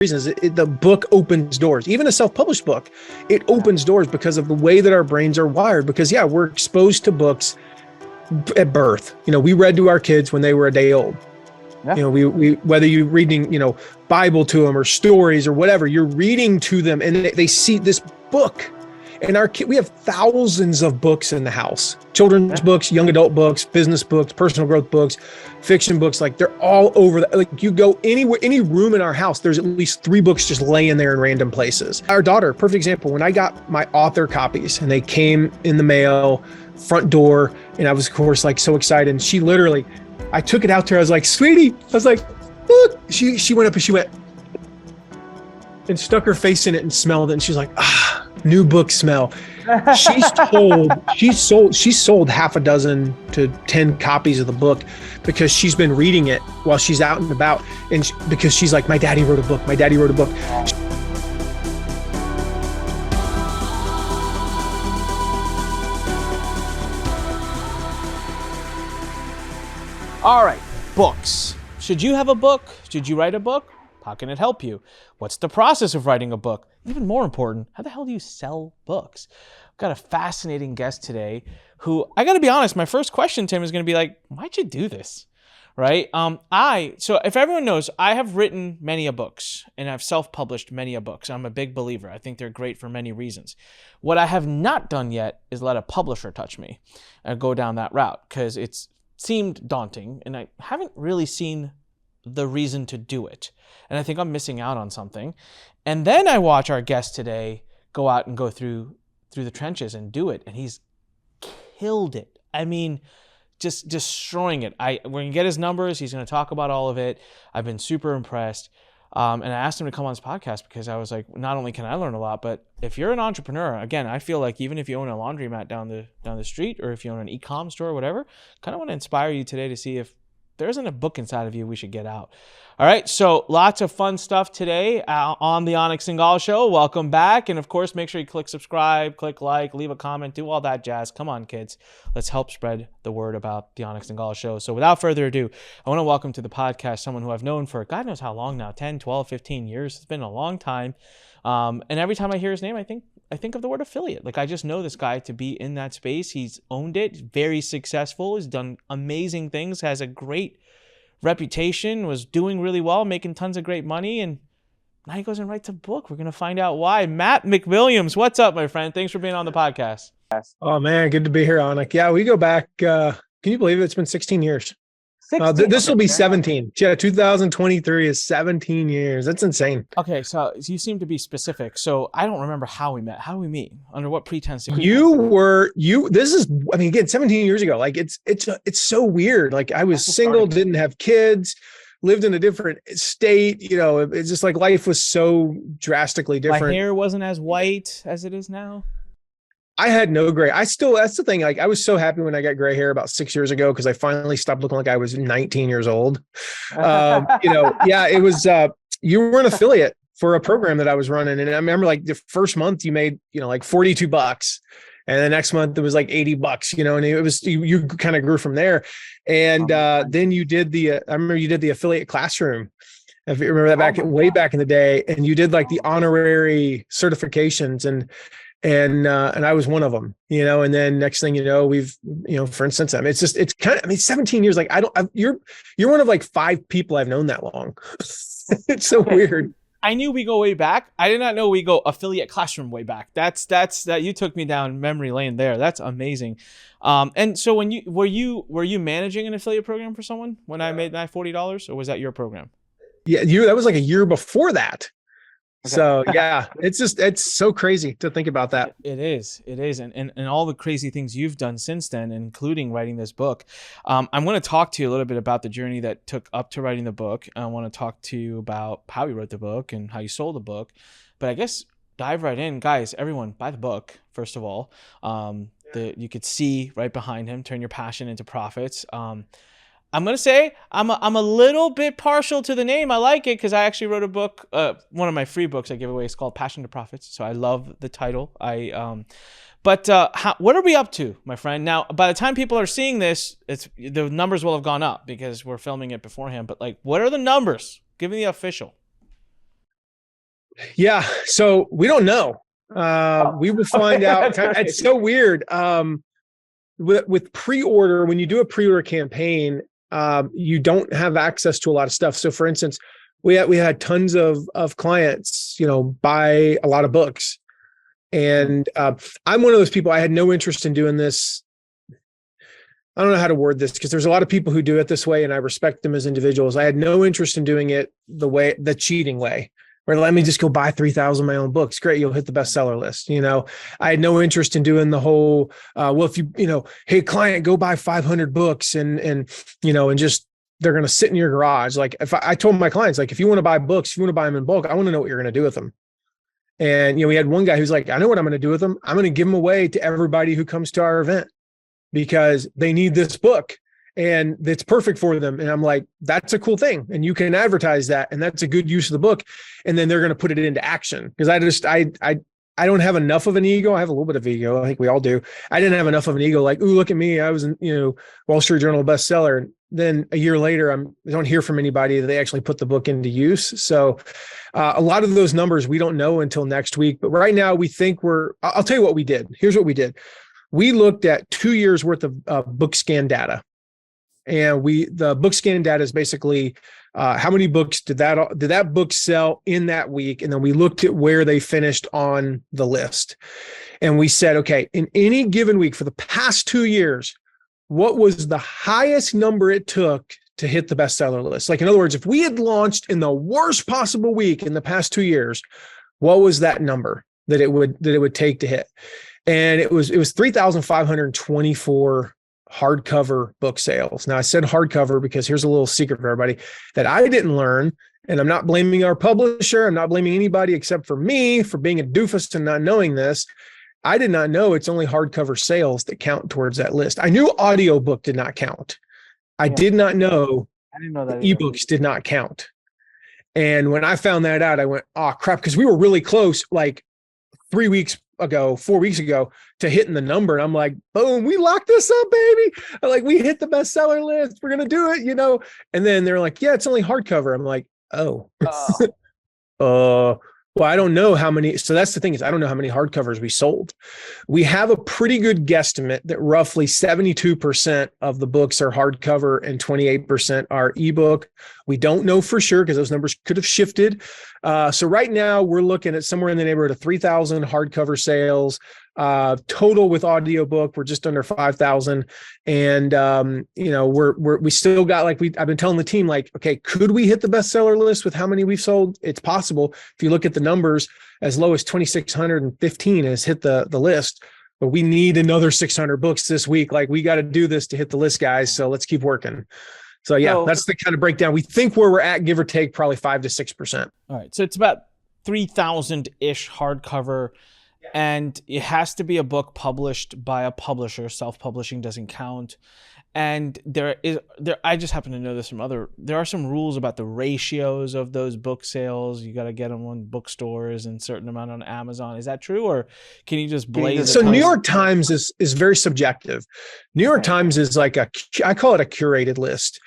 reasons. The book opens doors. Even a self-published book, it opens doors because of the way that our brains are wired. Because yeah, we're exposed to books at birth. We read to our kids when they were a day old. Yeah. We whether you're reading, Bible to them or stories or whatever, you're reading to them, and they see this book. And we have thousands of books in the house: children's books, young adult books, business books, personal growth books, fiction books. Like, they're all over. Like, you go anywhere, any room in our house, there's at least 3 books just laying there in random places. Our daughter, perfect example. When I got my author copies and they came in the mail, front door, and I was, of course, like, so excited. And she literally, I took it out to her. I was like, "Sweetie," I was like, "Look." She went up and she went and stuck her face in it and smelled it. And she's like, "Ah, new book smell." She sold half a dozen to 10 copies of the book because she's been reading it while she's out and about. And because she's like, "My daddy wrote a book. My daddy wrote a book." All right, books. Should you have a book? Should you write a book? How can it help you? What's the process of writing a book? Even more important, how the hell do you sell books? I've got a fascinating guest today who, I got to be honest, my first question to him is going to be like, why'd you do this? Right? So if everyone knows, I have written many a books and I've self-published many a books. I'm a big believer. I think they're great for many reasons. What I have not done yet is let a publisher touch me and go down that route, because it's seemed daunting and I haven't really seen the reason to do it. And I think I'm missing out on something. And then I watch our guest today go out and go through the trenches and do it. And he's killed it. I mean, just destroying it. We're going to get his numbers. He's going to talk about all of it. I've been super impressed. And I asked him to come on this podcast because I was like, not only can I learn a lot, but if you're an entrepreneur, again, I feel like even if you own a laundromat down the street, or if you own an e-com store or whatever, kind of want to inspire you today to see if there isn't a book inside of you we should get out. All right, so lots of fun stuff today on the Onyx and Gall Show. Welcome back. And of course, make sure you click subscribe, click like, leave a comment, do all that jazz. Come on, kids. Let's help spread the word about the Onyx and Gall Show. So without further ado, I want to welcome to the podcast someone who I've known for God knows how long now, 10, 12, 15 years. It's been a long time. And every time I hear his name, I think of the word affiliate. Like, I just know this guy to be in that space. He's owned it, very successful, he's done amazing things, has a great reputation, was doing really well, making tons of great money, and now he goes and writes a book. We're going to find out why. Matt McWilliams, what's up, my friend? Thanks for being on the podcast. Oh man, good to be here, Anik. Yeah, we go back, can you believe it? It's been 16 years. This will be 17. Yeah, 2023 is 17 years. That's insane. Okay, so you seem to be specific. So I don't remember how we met. How did we meet? Under what pretense? This is, I mean, again, 17 years ago. Like, it's so weird. Like, I was single, didn't have kids, lived in a different state. It's just like life was so drastically different. My hair wasn't as white as it is now. I had no gray. That's the thing. Like, I was so happy when I got gray hair about 6 years ago, because I finally stopped looking like I was 19 years old. Yeah, it was, you were an affiliate for a program that I was running. And I remember, like, the first month you made, like $42, and the next month it was like $80, and it was, you kind of grew from there. And then you did I remember you did the affiliate classroom. If you remember that way back in the day, and you did like the honorary certifications, and I was one of them, and then next thing you know, we've, for instance, I mean, it's kind of, 17 years, like, you're one of like 5 people I've known that long. It's so weird. I knew we go way back. I did not know we go affiliate classroom way back. That's that you took me down memory lane there. That's amazing. And so when were you managing an affiliate program for someone when I made that $40, or was that your program? Yeah. That was like a year before that. Okay. So yeah, it's so crazy to think about that. It is. And all the crazy things you've done since then, including writing this book. I'm going to talk to you a little bit about the journey that took up to writing the book. I want to talk to you about how you wrote the book and how you sold the book, but I guess dive right in, guys. Everyone buy the book. First of all, you could see right behind him, Turn Your Passion into Profits. I'm going to say I'm a little bit partial to the name. I like it because I actually wrote a book. One of my free books I give away is called Passion to Profits. So I love the title. What are we up to, my friend? Now, by the time people are seeing this, the numbers will have gone up because we're filming it beforehand. But like, what are the numbers? Give me the official. Yeah. So we don't know. We will find out. It's so weird. With pre-order, when you do a pre-order campaign, you don't have access to a lot of stuff. So for instance, we had tons of clients, buy a lot of books. And I'm one of those people, I had no interest in doing this. I don't know how to word this because there's a lot of people who do it this way and I respect them as individuals. I had no interest in doing it the cheating way, where let me just go buy 3,000 of my own books. Great. You'll hit the bestseller list. I had no interest in doing the whole, if hey client, go buy 500 books and just, they're going to sit in your garage. Like if I told my clients, like, if you want to buy books, if you want to buy them in bulk, I want to know what you're going to do with them. And, we had one guy who's like, I know what I'm going to do with them. I'm going to give them away to everybody who comes to our event because they need this book and it's perfect for them. And I'm like, that's a cool thing. And you can advertise that. And that's a good use of the book. And then they're going to put it into action. Because I don't have enough of an ego. I have a little bit of ego. I think we all do. I didn't have enough of an ego. Like, ooh, look at me. I was Wall Street Journal bestseller. And then a year later, I don't hear from anybody that they actually put the book into use. So a lot of those numbers, we don't know until next week. But right now we think I'll tell you what we did. Here's what we did. We looked at 2 years worth of book scan data. And the book scan data is basically how many books did that book sell in that week? And then we looked at where they finished on the list. And we said, okay, in any given week for the past 2 years, what was the highest number it took to hit the bestseller list? Like, in other words, if we had launched in the worst possible week in the past 2 years, what was that number that it would take to hit? And it was 3,524 hardcover book sales. Now I said hardcover because here's a little secret for everybody that I didn't learn, and I'm not blaming our publisher. I'm not blaming anybody except for me for being a doofus and not knowing this. I did not know it's only hardcover sales that count towards that list. I knew audiobook did not count. I didn't know that ebooks did not count. And when I found that out, I went, oh crap, because we were really close, like 4 weeks ago, to hitting the number. And I'm like, boom, we locked this up, baby. Like, we hit the bestseller list. We're going to do it, And then they're like, yeah, it's only hardcover. I'm like, oh. Well, I don't know how many. So that's the thing, is I don't know how many hardcovers we sold. We have a pretty good guesstimate that roughly 72% of the books are hardcover and 28% are ebook. We don't know for sure because those numbers could have shifted. So right now we're looking at somewhere in the neighborhood of 3,000 hardcover sales. Total with audiobook, we're just under 5,000. And, we still got, like, I've been telling the team, like, okay, could we hit the bestseller list with how many we've sold? It's possible. If you look at the numbers, as low as 2,615 has hit the list, but we need another 600 books this week. Like, we got to do this to hit the list, guys. So let's keep working. So yeah, that's the kind of breakdown. We think where we're at, give or take, probably 5 to 6%. All right. So it's about 3,000-ish hardcover. And it has to be a book published by a publisher. Self-publishing doesn't count. And I just happen to know this from there are some rules about the ratios of those book sales. You got to get them on bookstores and certain amount on Amazon. Is that true? Or can you just blaze? So New York Times is very subjective. New York Times is like I call it a curated list.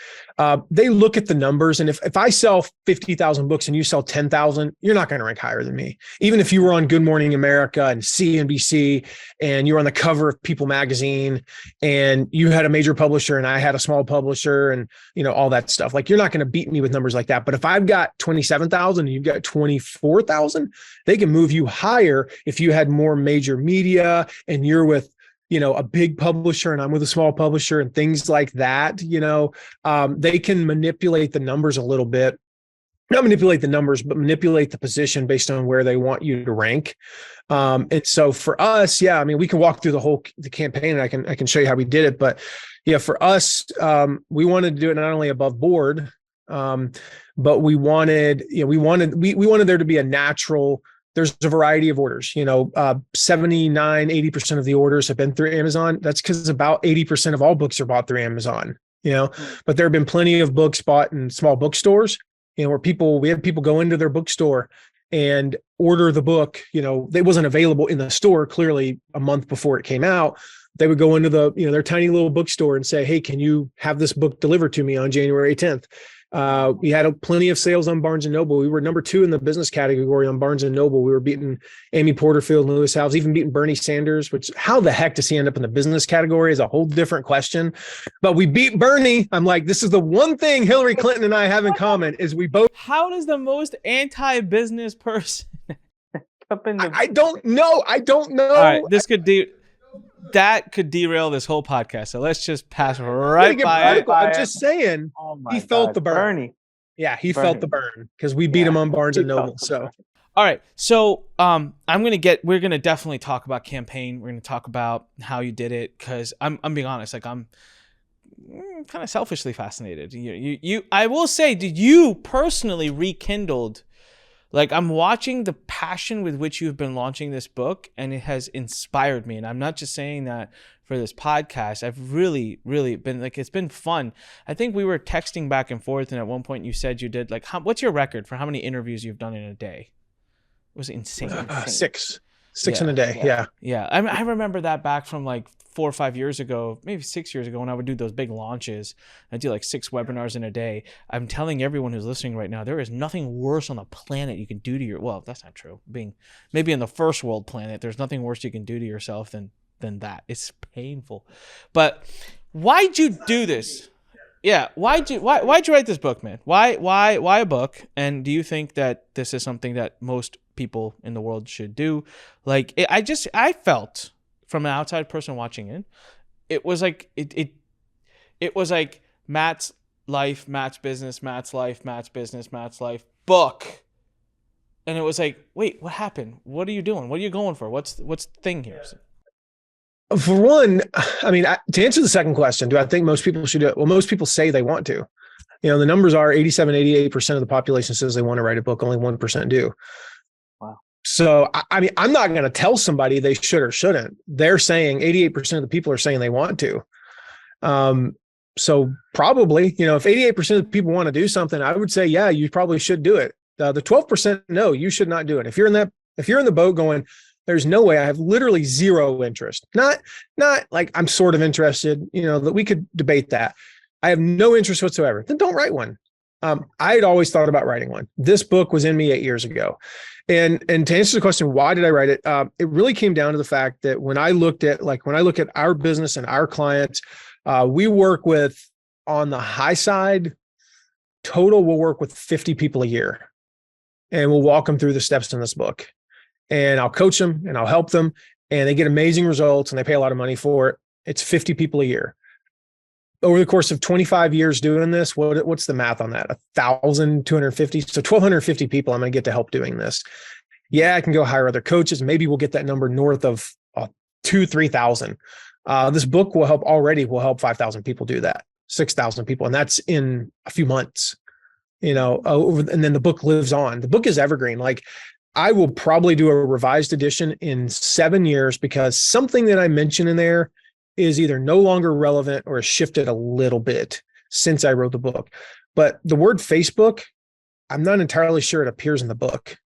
They look at the numbers. And if I sell 50,000 books and you sell 10,000, you're not going to rank higher than me. Even if you were on Good Morning America and CNBC and you were on the cover of People magazine and you had a major publisher and I had a small publisher and, all that stuff, like, you're not going to beat me with numbers like that. But if I've got 27,000 and you've got 24,000, they can move you higher if you had more major media and you're with, a big publisher and I'm with a small publisher and things like that. They can manipulate the numbers a little bit. Not manipulate the numbers, but manipulate the position based on where they want you to rank. And so for us, we can walk through the campaign and I can show you how we did it. But yeah, for us, we wanted to do it not only above board, but we wanted there to be a natural. There's a variety of orders, 79, 80% of the orders have been through Amazon. That's because about 80% of all books are bought through Amazon, but there have been plenty of books bought in small bookstores, where we have people go into their bookstore and order the book. It wasn't available in the store clearly a month before it came out. They would go into their tiny little bookstore and say, hey, can you have this book delivered to me on January 10th? We had plenty of sales on Barnes & Noble. We were number 2 in the business category on Barnes & Noble. We were beating Amy Porterfield and Lewis Howes, even beating Bernie Sanders, which how the heck does he end up in the business category is a whole different question. But we beat Bernie. I'm like, this is the one thing Hillary Clinton and I have in common is we both. How does the most anti-business person? I don't know. All right, that could derail this whole podcast. So let's just pass right by it. I'm just saying, he felt the burn. Bernie. Yeah, he felt the burn because we beat him on Barnes and Noble. So, all right. So, we're gonna definitely talk about campaign. We're gonna talk about how you did it because I'm being honest. Like I'm kind of selfishly fascinated. I will say, did you personally rekindled? Like I'm watching the passion with which you've been launching this book, and it has inspired me. And I'm not just saying that for this podcast. I've really, really been like, it's been fun. I think we were texting back and forth, and at one point you said you did like, what's your record for how many interviews you've done in a day? It was insane. Six in a day. Yeah. I remember that back from like 4 or 5 years ago, maybe 6 years ago, when I would do those big launches. I do like 6 webinars in a day. I'm telling everyone who's listening right now, there is nothing worse on the planet you can do to well, that's not true. Being maybe in the first world planet, there's nothing worse you can do to yourself than that. It's painful. But why'd you do this? Yeah, why'd you write this book, man? Why a book? And do you think that this is something that most people in the world should do? Like I felt from an outside person watching it, it was like it was like Matt's life, Matt's business, Matt's life, Matt's business, Matt's life book. And it was like, wait, what happened? What are you doing? What are you going for? What's the thing here? For one, I mean, to answer the second question, do I think most people should do it? Well, most people say they want to. You know, the numbers are 87, 88% of the population says they want to write a book. Only 1% do. Wow. So, I mean, I'm not going to tell somebody they should or shouldn't. They're saying 88% of the people are saying they want to. So probably, you know, if 88% of the people want to do something, I would say, yeah, you probably should do it. The 12%, no, you should not do it. If you're in the boat going, there's no way, I have literally zero interest. Not like I'm sort of interested, you know, that we could debate that. I have no interest whatsoever. Then don't write one. I had always thought about writing one. This book was in me 8 years ago. And to answer the question, why did I write it? It really came down to the fact that when I look at our business and our clients, we work with, on the high side, total, we'll work with 50 people a year. And we'll walk them through the steps in this book. And I'll coach them and I'll help them, and they get amazing results and they pay a lot of money for it. It's 50 people a year. Over the course of 25 years doing this, what's the math on that? 1,250. So 1,250 people I'm going to get to help doing this. Yeah, I can go hire other coaches. Maybe we'll get that number north of 3,000. This book will help 5,000 people do that, 6,000 people. And that's in a few months, you know, and then the book lives on. The book is evergreen. Like, I will probably do a revised edition in 7 years because something that I mentioned in there is either no longer relevant or has shifted a little bit since I wrote the book. But the word Facebook, I'm not entirely sure it appears in the book.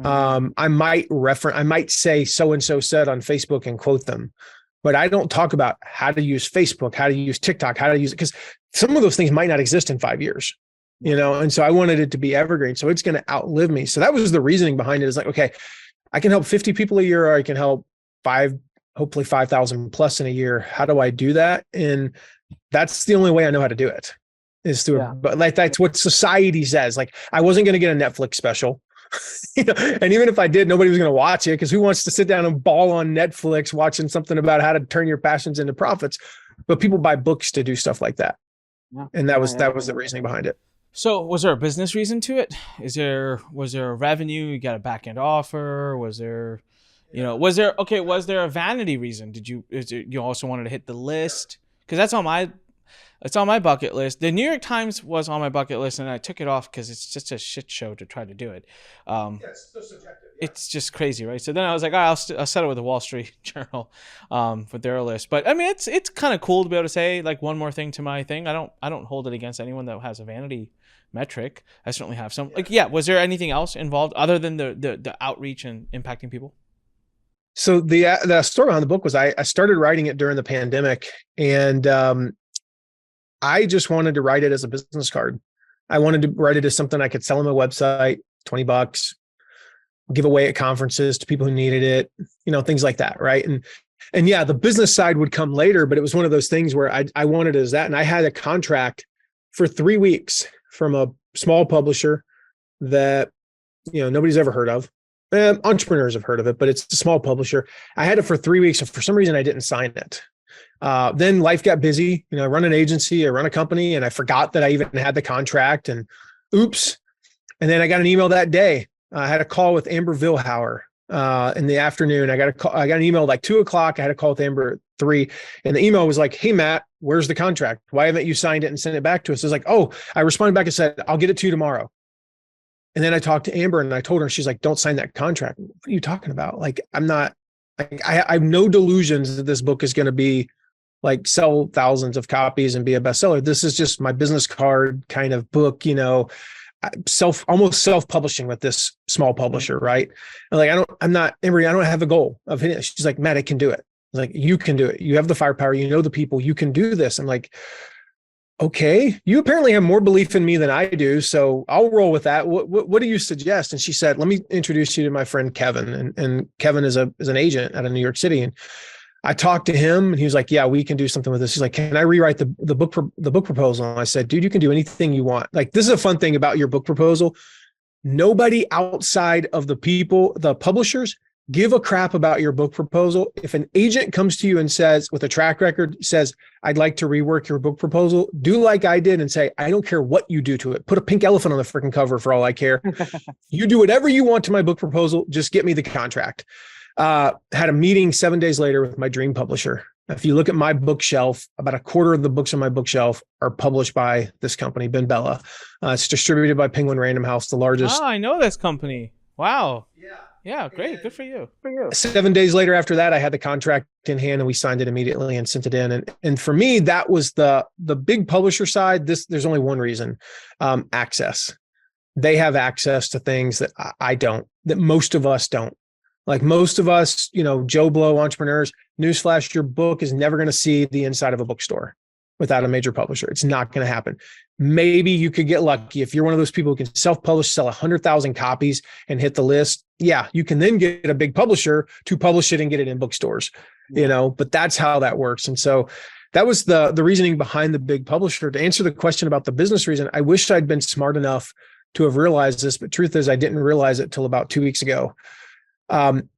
I might say so-and-so said on Facebook and quote them, but I don't talk about how to use Facebook, how to use TikTok, how to use it, because some of those things might not exist in 5 years. You know, and so I wanted it to be evergreen. So it's going to outlive me. So that was the reasoning behind it, is like, okay, I can help 50 people a year, or I can help hopefully 5,000 plus in a year. How do I do that? And that's the only way I know how to do it, is through, but like, that's what society says. Like, I wasn't going to get a Netflix special, you know, and even if I did, nobody was going to watch it, because who wants to sit down and bawl on Netflix watching something about how to turn your passions into profits? But people buy books to do stuff like that. Yeah. And that was the reasoning behind it. So was there a business reason to it? Was there a revenue? You got a backend offer? Was there a vanity reason? You also wanted to hit the list? Because it's on my bucket list. The New York Times was on my bucket list, and I took it off because it's just a shit show to try to do it. It's so subjective. Yeah. It's just crazy, right? So then I was like, all right, I'll settle with the Wall Street Journal for their list. But I mean, it's kind of cool to be able to say like one more thing to my thing. I don't hold it against anyone that has a vanity metric. I certainly have some. Was there anything else involved other than the outreach and impacting people? So the story behind the book was I started writing it during the pandemic, and I just wanted to write it as a business card. I wanted to write it as something I could sell on my website, $20, give away at conferences to people who needed it, things like that. Right. And yeah, the business side would come later, but it was one of those things where I wanted it as that. And I had a contract for 3 weeks from a small publisher that, nobody's ever heard of. Entrepreneurs have heard of it, but it's a small publisher. I had it for 3 weeks. And for some reason I didn't sign it. Then life got busy. I run an agency, I run a company, and I forgot that I even had the contract, and oops. And then I got an email that day. I had a call with Amber Vilhauer in the afternoon. I got an email like 2:00. I had a call with Amber at 3, and the email was like, "Hey Matt, where's the contract? Why haven't you signed it and sent it back to us?" It was like, "Oh," I responded back and said, "I'll get it to you tomorrow." And then I talked to Amber and I told her, she's like, "Don't sign that contract." What are you talking about? Like, I'm not, I have no delusions that this book is going to be like sell thousands of copies and be a bestseller. This is just my business card kind of book, almost self-publishing with this small publisher. Right. And like, Amber, I don't have a goal of hitting it. She's like, "Matt, I can do it." I was like, "You can do it. You have the firepower. The people, you can do this." I'm like, "Okay, you apparently have more belief in me than I do, so I'll roll with that. What do you suggest?" And she said, "Let me introduce you to my friend Kevin." And Kevin is an agent out of New York City. And I talked to him, and he was like, "Yeah, we can do something with this." He's like, "Can I rewrite the book proposal?" And I said, "Dude, you can do anything you want." Like, this is a fun thing about your book proposal. Nobody outside of the publishers, give a crap about your book proposal. If an agent comes to you and says, with a track record, says, "I'd like to rework your book proposal," do like I did and say, "I don't care what you do to it. Put a pink elephant on the freaking cover for all I care. You do whatever you want to my book proposal. Just get me the contract." Had a meeting 7 days later with my dream publisher. If you look at my bookshelf, about a quarter of the books on my bookshelf are published by this company, Ben Bella. It's distributed by Penguin Random House, the largest. Oh, I know this company. Wow. Yeah, great. Good for you. 7 days later after that, I had the contract in hand and we signed it immediately and sent it in. And for me, that was the big publisher side. There's only one reason, access. They have access to things that I don't, that most of us don't. Like most of us, Joe Blow entrepreneurs, newsflash, your book is never going to see the inside of a bookstore without a major publisher. It's not going to happen. Maybe you could get lucky if you're one of those people who can self-publish, sell 100,000 copies and hit the list. Yeah, you can then get a big publisher to publish it and get it in bookstores, but that's how that works. And so that was the reasoning behind the big publisher. To answer the question about the business reason, I wish I'd been smart enough to have realized this, but truth is I didn't realize it till about 2 weeks ago.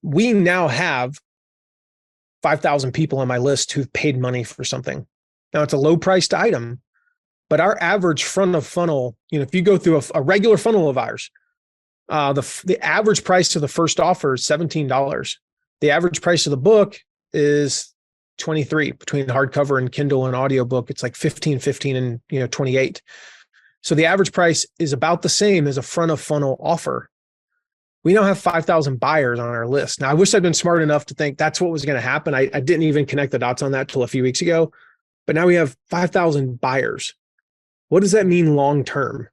We now have 5,000 people on my list who've paid money for something. Now it's a low priced item, but our average front of funnel, if you go through a regular funnel of ours, the average price of the first offer is $17. The average price of the book is $23 between hardcover and Kindle and audiobook. It's like $15 and 28. So the average price is about the same as a front of funnel offer. We now have 5,000 buyers on our list. Now, I wish I'd been smart enough to think that's what was going to happen. I didn't even connect the dots on that till a few weeks ago, but now we have 5,000 buyers. What does that mean long-term?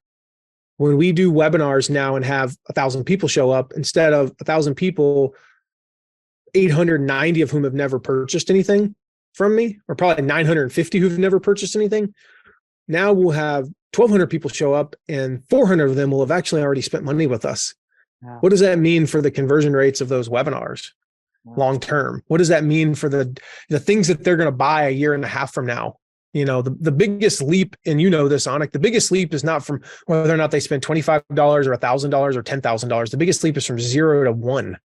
When we do webinars now and have 1,000 people show up, instead of 1,000 people, 890 of whom have never purchased anything from me, or probably 950 who've never purchased anything. Now we'll have 1,200 people show up and 400 of them will have actually already spent money with us. Wow. What does that mean for the conversion rates of those webinars long-term? What does that mean for the things that they're going to buy a year and a half from now? The biggest leap, and this, Anik, the biggest leap is not from whether or not they spend $25 or $1,000 or $10,000. The biggest leap is from 0 to 1.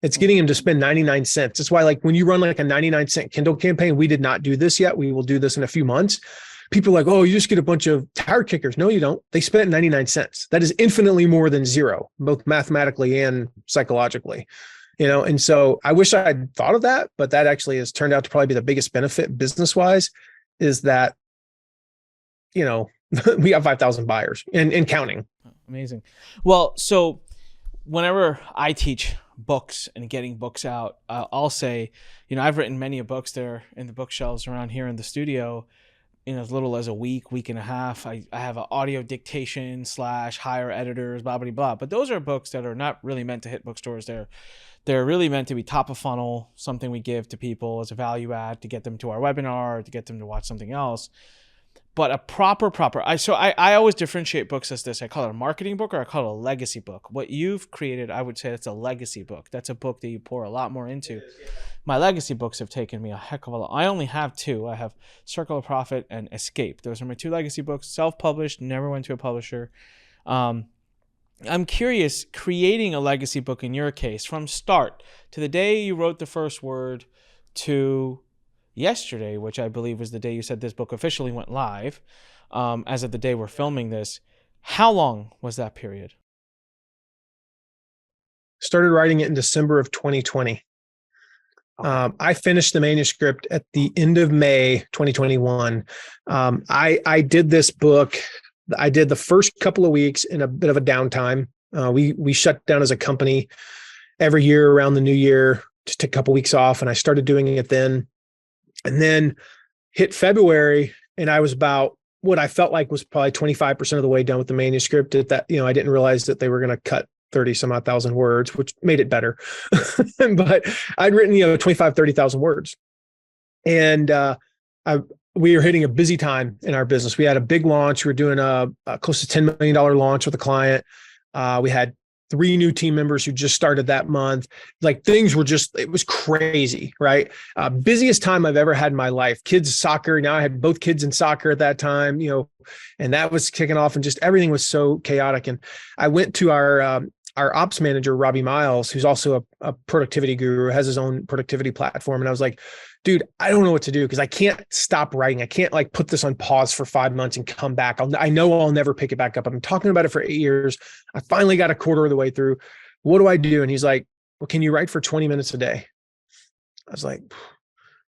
It's getting them to spend 99 cents. That's why, like, when you run like a 99-cent Kindle campaign, we did not do this yet. We will do this in a few months. People are like, "Oh, you just get a bunch of tire kickers." No, you don't. They spent 99 cents. That is infinitely more than 0, both mathematically and psychologically. And so I wish I had thought of that, but that actually has turned out to probably be the biggest benefit business-wise, is that, we have 5,000 buyers and counting. Amazing. Well, so whenever I teach books and getting books out, I'll say, I've written many books there in the bookshelves around here in the studio in as little as a week and a half. I have an audio dictation / hire editors, blah, blah, blah. But those are books that are not really meant to hit bookstores. They're really meant to be top of funnel, something we give to people as a value add to get them to our webinar, to get them to watch something else. but a proper. I always differentiate books as this. I call it a marketing book or I call it a legacy book. What you've created, I would say it's a legacy book. That's a book that you pour a lot more into. My legacy books have taken me a heck of a lot. I only have two. I have Circle of Profit and Escape. Those are my two legacy books, self-published, never went to a publisher. I'm curious, creating a legacy book in your case, from start to the day you wrote the first word to yesterday, which I believe was the day you said this book officially went live, as of the day we're filming this. How long was that period? Started writing it in December of 2020. I finished the manuscript at the end of May 2021. I did this book. I did the first couple of weeks in a bit of a downtime. We shut down as a company every year around the new year, just take a couple of weeks off, and I started doing it then. And then hit February, and I was about what I felt like was probably 25% of the way done with the manuscript. At that, I didn't realize that they were going to cut 30 some odd thousand words, which made it better. But I'd written, 25, 30,000 words. And we were hitting a busy time in our business. We had a big launch. We were doing a close to $10 million launch with a client. We had 3 new team members who just started that month. Like things were it was crazy, right? Busiest time I've ever had in my life. Kids soccer. Now I had both kids in soccer at that time, and that was kicking off, and just everything was so chaotic. And I went to our ops manager, Robbie Miles, who's also a productivity guru, has his own productivity platform. And I was like, dude, I don't know what to do because I can't stop writing. I can't put this on pause for 5 months and come back. I know I'll never pick it back up. I've been talking about it for 8 years. I finally got a quarter of the way through. What do I do? And he's like, well, can you write for 20 minutes a day? I was like,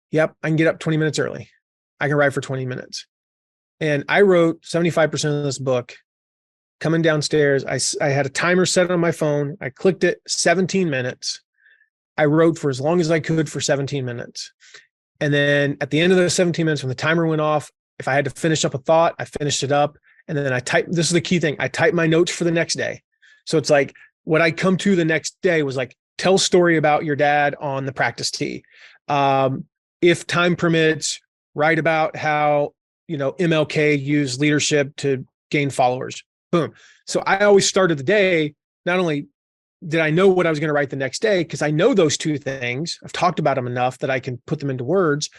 yep, I can get up 20 minutes early. I can write for 20 minutes. And I wrote 75% of this book. Coming downstairs, I had a timer set on my phone. I clicked it, 17 minutes. I wrote for as long as I could for 17 minutes. And then at the end of those 17 minutes, when the timer went off, if I had to finish up a thought, I finished it up. And then I typed, this is the key thing, I typed my notes for the next day. So it's like, what I come to the next day was like, tell a story about your dad on the practice tee. If time permits, write about how, MLK used leadership to gain followers. Boom. So I always started the day, not only did I know what I was going to write the next day, because I know those two things, I've talked about them enough that I can put them into words,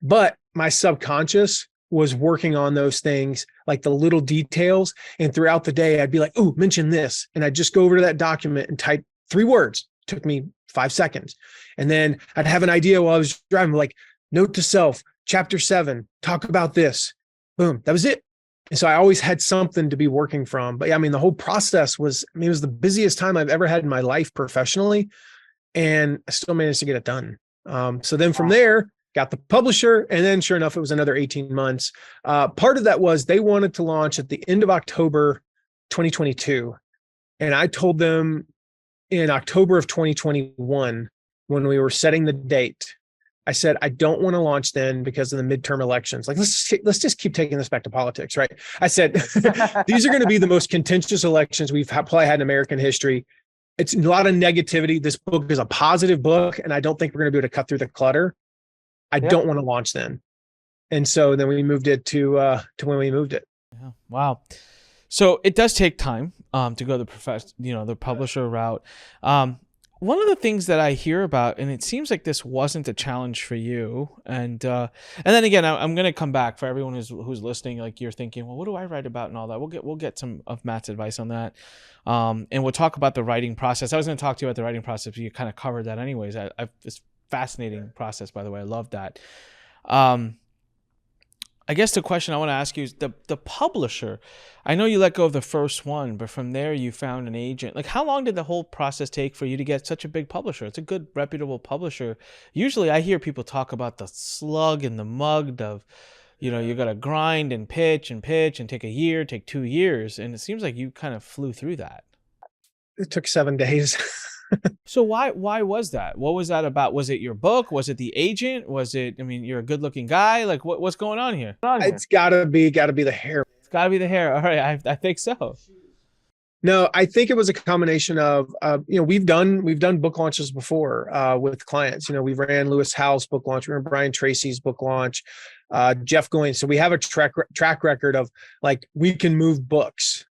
but my subconscious was working on those things, like the little details. And throughout the day, I'd be like, ooh, mention this. And I'd just go over to that document and type 3 words. It took me 5 seconds. And then I'd have an idea while I was driving, like note to self, chapter 7, talk about this. Boom. That was it. And so I always had something to be working from. But yeah, the whole process was, it was the busiest time I've ever had in my life professionally. And I still managed to get it done. So then from there, got the publisher. And then sure enough, it was another 18 months. Part of that was they wanted to launch at the end of October, 2022. And I told them in October of 2021, when we were setting the date, I said, I don't want to launch then because of the midterm elections. Like, let's just keep taking this back to politics, right? I said, these are going to be the most contentious elections we've probably had in American history. It's a lot of negativity. This book is a positive book, and I don't think we're going to be able to cut through the clutter. I don't want to launch then. And so then we moved it to when we moved it. Yeah. Wow. So it does take time to go the publisher route. One of the things that I hear about, and it seems like this wasn't a challenge for you, and then again, I'm going to come back for everyone who's listening. Like you're thinking, well, what do I write about and all that? We'll get some of Matt's advice on that, and we'll talk about the writing process. I was going to talk to you about the writing process, but you kind of covered that anyways. It's fascinating process, by the way. I love that. I guess the question I want to ask you is the publisher. I know you let go of the first one, but from there you found an agent. Like, how long did the whole process take for you to get such a big publisher? It's a good, reputable publisher. Usually I hear people talk about the slug and the mug of, you got to grind and pitch and take a year, take 2 years. And it seems like you kind of flew through that. It took 7 days. So why was that? What was that about? Was it your book? Was it the agent? Was it, you're a good looking guy. Like what's going on here? It's gotta be the hair. It's gotta be the hair. All right. I think so. No, I think it was a combination of, we've done book launches before with clients. We ran Lewis Howes' book launch, we ran Brian Tracy's book launch, Jeff Goins. So we have a track record of like, we can move books.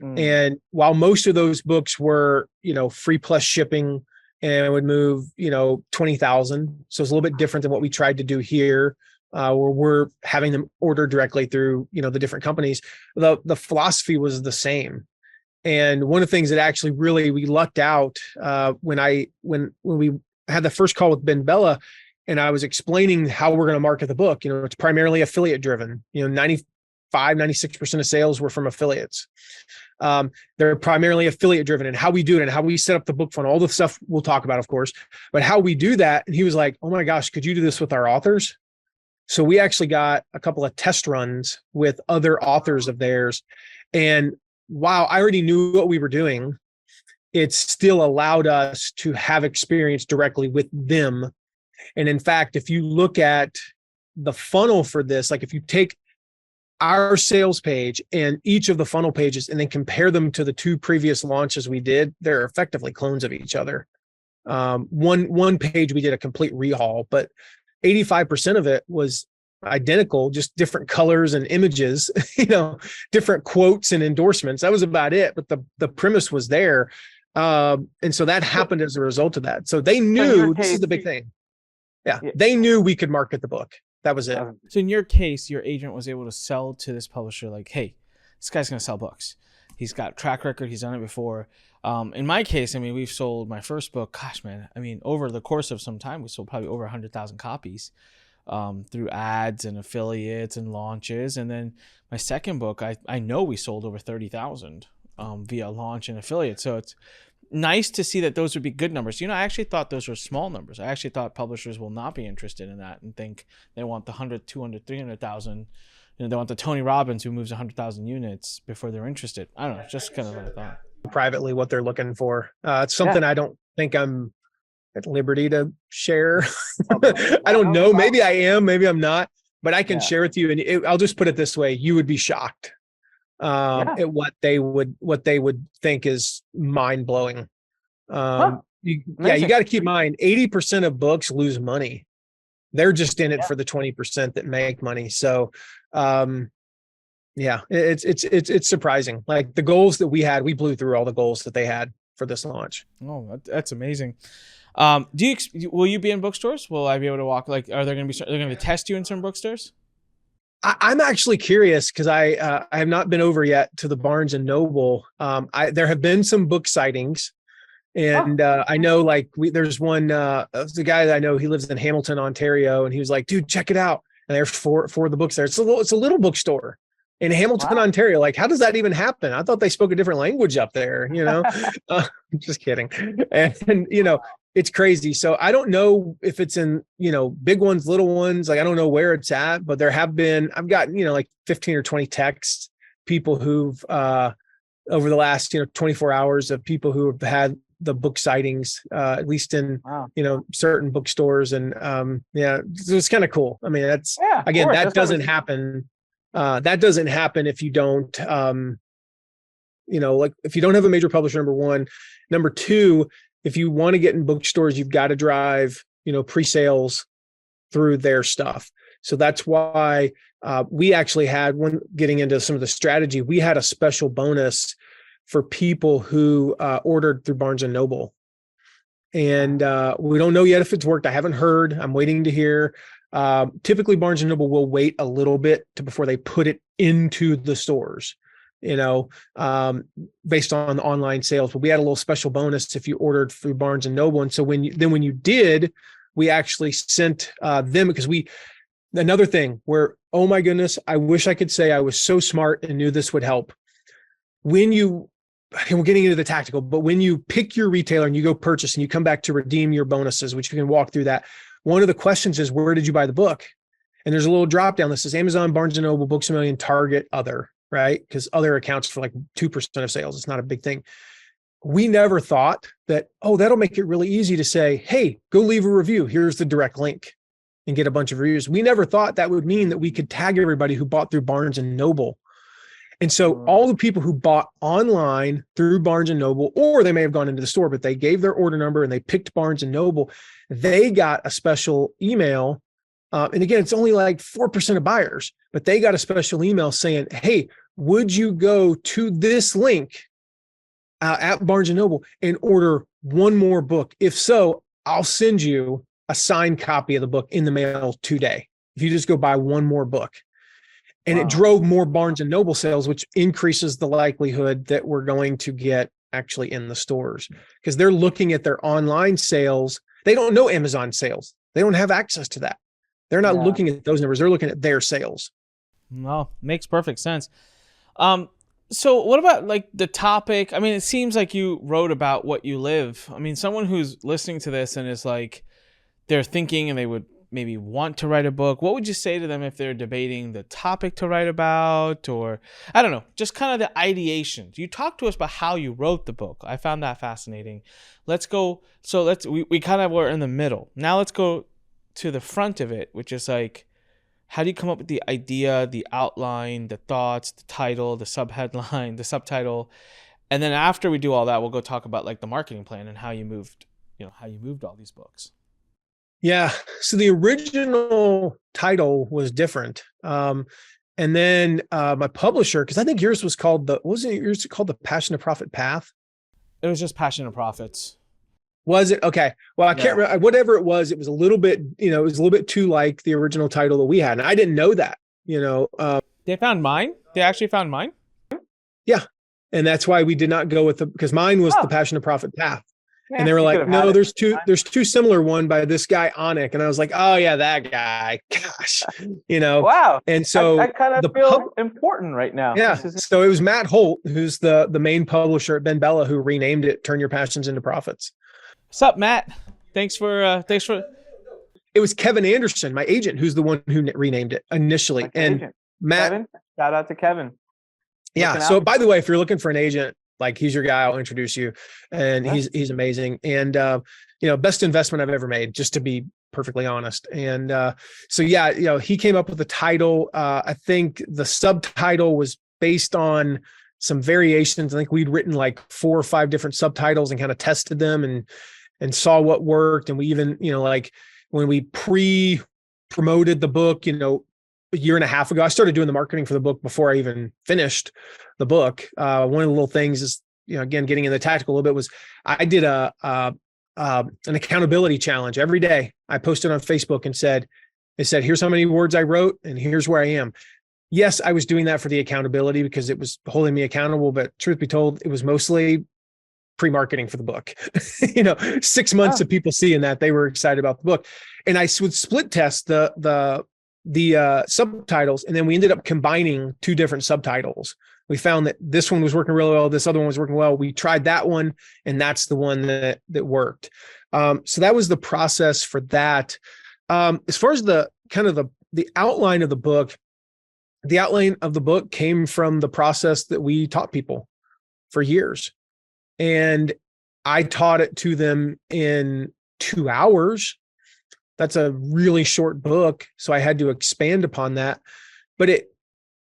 And while most of those books were, free plus shipping and would move, 20,000. So it's a little bit different than what we tried to do here, where we're having them order directly through, the different companies. The philosophy was the same. And one of the things that actually really we lucked out when we had the first call with Ben Bella, and I was explaining how we're going to market the book. It's primarily affiliate driven. 96% of sales were from affiliates. They're primarily affiliate driven, and how we do it and how we set up the book funnel, all the stuff we'll talk about, of course, but how we do that. And he was like, oh my gosh, could you do this with our authors? So we actually got a couple of test runs with other authors of theirs. And wow, I already knew what we were doing. It still allowed us to have experience directly with them. And in fact, if you look at the funnel for this, like if you take our sales page and each of the funnel pages and then compare them to the two previous launches we did, they're effectively clones of each other. One page we did a complete rehaul, but 85% of it was identical, just different colors and images, different quotes and endorsements. That was about it. But the premise was there. And so that happened as a result of that. So they knew this is the big thing. Yeah. They knew we could market the book. That was it. So in your case, your agent was able to sell to this publisher, like, hey, this guy's going to sell books. He's got track record. He's done it before. In my case, we've sold my first book. Gosh, man. Over the course of some time, we sold probably over 100,000 copies through ads and affiliates and launches. And then my second book, I know we sold over 30,000 via launch and affiliate. So it's nice to see that those would be good numbers. I actually thought those were small numbers. I actually thought publishers will not be interested in that and think they want the 100, 200, 300,000. They want the Tony Robbins who moves 100,000 units before they're interested. I don't know, just kind of what I thought. Privately, what they're looking for. It's something I don't think I'm at liberty to share. I don't know. Maybe I am, maybe I'm not, but I can share with you. And I'll just put it this way. You would be shocked at what they would think is mind blowing. You got to keep in mind, 80% of books lose money. They're just in it for the 20% that make money. So, it's surprising. Like the goals that we had, we blew through all the goals that they had for this launch. Oh, that's amazing. Will you be in bookstores? Will I be able to walk? Like, are they going to test you in some bookstores? I'm actually curious because I have not been over yet to the Barnes and Noble. There have been some book sightings, and I know there's one. The guy that I know, he lives in Hamilton, Ontario, and he was like, "Dude, check it out!" And there's four of the books there. It's a little bookstore in Hamilton, Ontario. Like, how does that even happen? I thought they spoke a different language up there. Just kidding. And it's crazy. So I don't know if it's in, big ones, little ones, like, I don't know where it's at, but I've gotten, 15 or 20 texts, people who've, over the last, 24 hours of people who have had the book sightings, at least in, certain bookstores. And, so it's kind of cool. That's, again, that doesn't happen. That doesn't happen if you don't, if you don't have a major publisher, number one. Number two, if you want to get in bookstores, you've got to drive, pre-sales through their stuff. So that's why we actually had getting into some of the strategy, we had a special bonus for people who ordered through Barnes and Noble. And we don't know yet if it's worked. I haven't heard. I'm waiting to hear. Typically, Barnes and Noble will wait a little bit before they put it into the stores, based on the online sales. But we had a little special bonus if you ordered through Barnes and Noble. And so when you did, we actually sent them, because another thing where, oh my goodness, I wish I could say I was so smart and knew this would help. And we're getting into the tactical, but when you pick your retailer and you go purchase and you come back to redeem your bonuses, which you can walk through that, one of the questions is, where did you buy the book? And there's a little drop down that says Amazon, Barnes and Noble, Books A Million, Target, other, right? Because other accounts for 2% of sales. It's not a big thing. We never thought that, that'll make it really easy to say, hey, go leave a review. Here's the direct link and get a bunch of reviews. We never thought that would mean that we could tag everybody who bought through Barnes and Noble. And so all the people who bought online through Barnes and Noble, or they may have gone into the store, but they gave their order number and they picked Barnes and Noble, they got a special email. And again, it's only like 4% of buyers, but they got a special email saying, hey, would you go to this link at Barnes and Noble and order one more book? If so, I'll send you a signed copy of the book in the mail today. If you just go buy one more book. And it drove more Barnes and Noble sales, which increases the likelihood that we're going to get actually in the stores, because they're looking at their online sales. They don't know Amazon sales. They don't have access to that. They're not looking at those numbers. They're looking at their sales. No, makes perfect sense. So what about like the topic? I mean, it seems like you wrote about what you live. I mean, someone who's listening to this and is like, they're thinking and they would maybe want to write a book, what would you say to them if they're debating the topic to write about, or I don't know, just kind of the ideation? You talk to us about how you wrote the book. I found that fascinating. Let's go. So we kind of were in the middle. Now let's go to the front of it, which is like, how do you come up with the idea, the outline, the thoughts, the title, the subheadline, the subtitle? And then after we do all that, we'll go talk about like the marketing plan and how you moved all these books. Yeah. So the original title was different. And then my publisher, because I think yours was called wasn't yours called The Passion to Profit Path? It was just Passion to Profits. Was it? Okay. Well, I can't remember. Whatever it was a little bit, it was a little bit too like the original title that we had. And I didn't know that, They found mine? They actually found mine? Yeah. And that's why we did not go with because mine was The Passion to Profit Path. And they were like, no, there's two similar one by this guy, Onik. And I was like, oh yeah, that guy. Gosh, Wow. And so I kind of feel important right now. Yeah. So it was Matt Holt, who's the main publisher at Ben Bella, who renamed it Turn Your Passions into Profits. What's up, Matt? Thanks for. It was Kevin Anderson, my agent, who's the one who renamed it initially. And agent. Matt, Kevin? Shout out to Kevin. Yeah. So by the way, if you're looking for an agent, like he's your guy, I'll introduce you. And he's amazing. And, best investment I've ever made, just to be perfectly honest. And he came up with the title. I think the subtitle was based on some variations. I think we'd written like 4 or 5 different subtitles and kind of tested them and saw what worked. And we even, like when we promoted the book, a year and a half ago, I started doing the marketing for the book before I even finished the book. One of the little things is, again, getting in the tactical a little bit, was I did an accountability challenge every day. I posted on Facebook and said, here's how many words I wrote and here's where I am. Yes, I was doing that for the accountability because it was holding me accountable, but truth be told, it was mostly pre-marketing for the book. 6 months of people seeing that, they were excited about the book. And I would split test the subtitles, and then we ended up combining 2 different subtitles. We found that this one was working really well, this other one was working well. We tried that one, and that's the one that worked. So that was the process for that. As far as the kind of the outline of the book came from the process that we taught people for years, and I taught it to them in 2 hours. That's a really short book, so I had to expand upon that. But it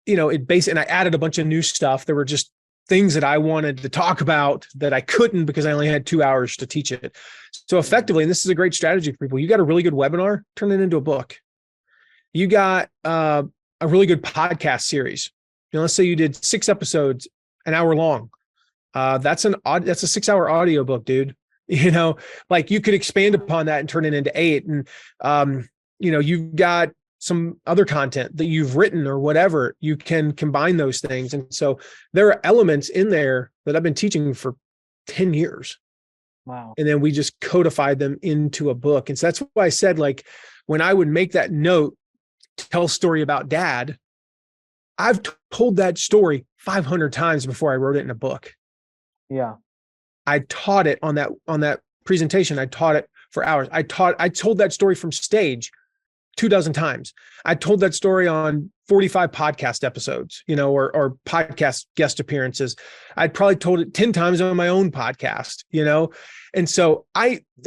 and I added a bunch of new stuff. There were just things that I wanted to talk about that I couldn't because I only had 2 hours to teach it. So effectively, and this is a great strategy for people, you got a really good webinar, turn it into a book. You got a really good podcast series. Let's say you did 6 episodes, an hour long. That's a 6-hour audio book, dude. Like you could expand upon that and turn it into 8. And, you've got some other content that you've written or whatever, you can combine those things. And so there are elements in there that I've been teaching for 10 years. Wow. And then we just codified them into a book. And so that's why I said, like, when I would make that note, tell a story about dad, I've told that story 500 times before I wrote it in a book. Yeah. I taught it on that presentation. I taught it for hours. I told that story from stage 24 times. I told that story on 45 podcast episodes, or podcast guest appearances. I'd probably told it 10 times on my own podcast, And so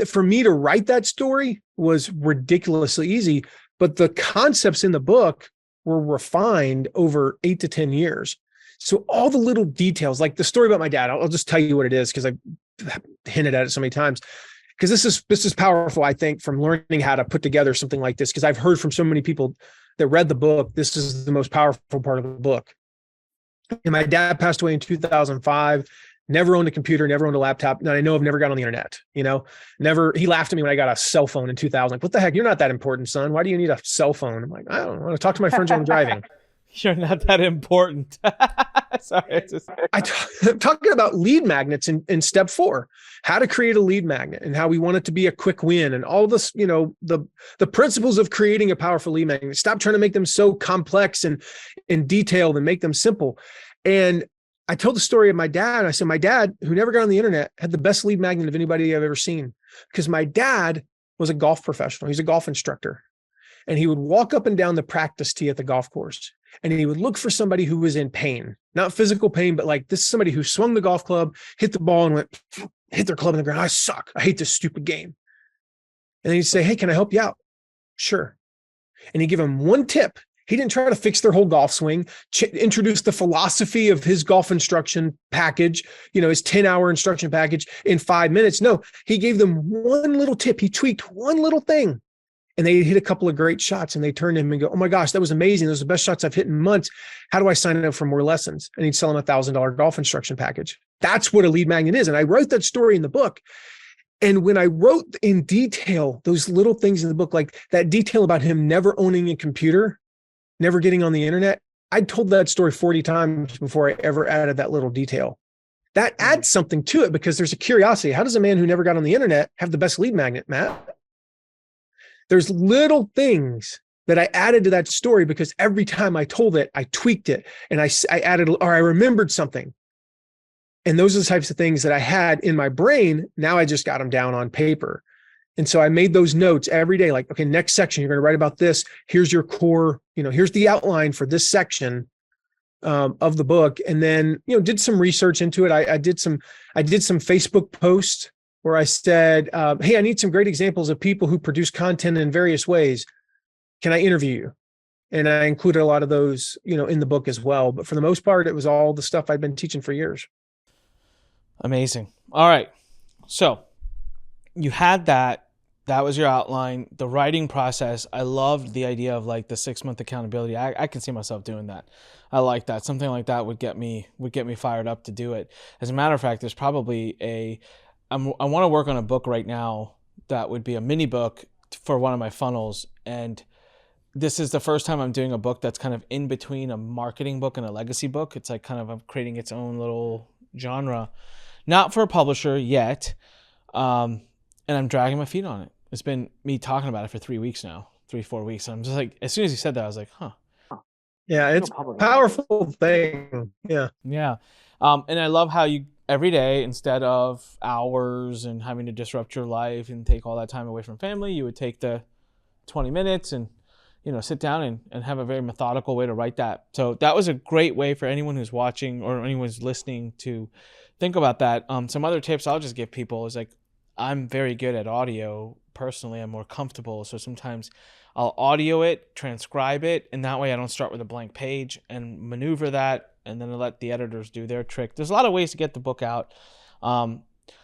for me to write that story was ridiculously easy, but the concepts in the book were refined over 8 to 10 years. So all the little details, like the story about my dad, I'll just tell you what it is because I hinted at it so many times. Because this is powerful, I think, from learning how to put together something like this. Because I've heard from so many people that read the book, this is the most powerful part of the book. And my dad passed away in 2005. Never owned a computer, never owned a laptop. And I know I've never got on the internet, never. He laughed at me when I got a cell phone in 2000. Like, what the heck? You're not that important, son. Why do you need a cell phone? I'm like, I don't want to talk to my friends while I'm driving. You're not that important. Sorry. I'm talking about lead magnets in step 4, how to create a lead magnet and how we want it to be a quick win and all this, the principles of creating a powerful lead magnet. Stop trying to make them so complex and detailed and make them simple. And I told the story of my dad. I said, my dad, who never got on the internet, had the best lead magnet of anybody I've ever seen, because my dad was a golf professional. He's a golf instructor. And he would walk up and down the practice tee at the golf course. And he would look for somebody who was in pain, not physical pain, but like, this is somebody who swung the golf club, hit the ball and hit their club in the ground. I suck. I hate this stupid game. And then he'd say, hey, can I help you out? Sure. And he'd give him one tip. He didn't try to fix their whole golf swing, introduce the philosophy of his golf instruction package, his 10-hour instruction package in 5 minutes. No, he gave them one little tip. He tweaked one little thing. And they hit a couple of great shots and they turned to him and go, oh my gosh, that was amazing. Those are the best shots I've hit in months. How do I sign up for more lessons? And he'd sell him $1,000 golf instruction package. That's what a lead magnet is. And I wrote that story in the book. And when I wrote in detail, those little things in the book, like that detail about him never owning a computer, never getting on the internet, I told that story 40 times before I ever added that little detail. That adds something to it because there's a curiosity. How does a man who never got on the internet have the best lead magnet, Matt? There's little things that I added to that story because every time I told it, I tweaked it and I added, or I remembered something. And those are the types of things that I had in my brain. Now I just got them down on paper. And so I made those notes every day, like, okay, next section, you're going to write about this. Here's your core, here's the outline for this section of the book. And then, did some research into it. I did some Facebook posts where I said, hey, I need some great examples of people who produce content in various ways. Can I interview you? And I included a lot of those, in the book as well. But for the most part, it was all the stuff I'd been teaching for years. Amazing. All right. So you had that was your outline, the writing process. I loved the idea of like the 6-month accountability. I can see myself doing that. I like that. Something like that would get me fired up to do it. As a matter of fact, there's probably I want to work on a book right now that would be a mini book for one of my funnels. And this is the first time I'm doing a book that's kind of in between a marketing book and a legacy book. It's like kind of I'm creating its own little genre, not for a publisher yet. And I'm dragging my feet on it. It's been me talking about it for 3 weeks now, 4 weeks. And I'm just like, as soon as you said that, I was like, huh. Yeah, it's a powerful thing. Yeah. Yeah. And I love how you, every day, instead of hours and having to disrupt your life and take all that time away from family, you would take the 20 minutes and, sit down and have a very methodical way to write that. So that was a great way for anyone who's watching or anyone who's listening to think about that. Some other tips I'll just give people is like, I'm very good at audio. Personally, I'm more comfortable. So sometimes I'll audio it, transcribe it, and that way I don't start with a blank page and maneuver that, and then I let the editors do their trick. There's a lot of ways to get the book out.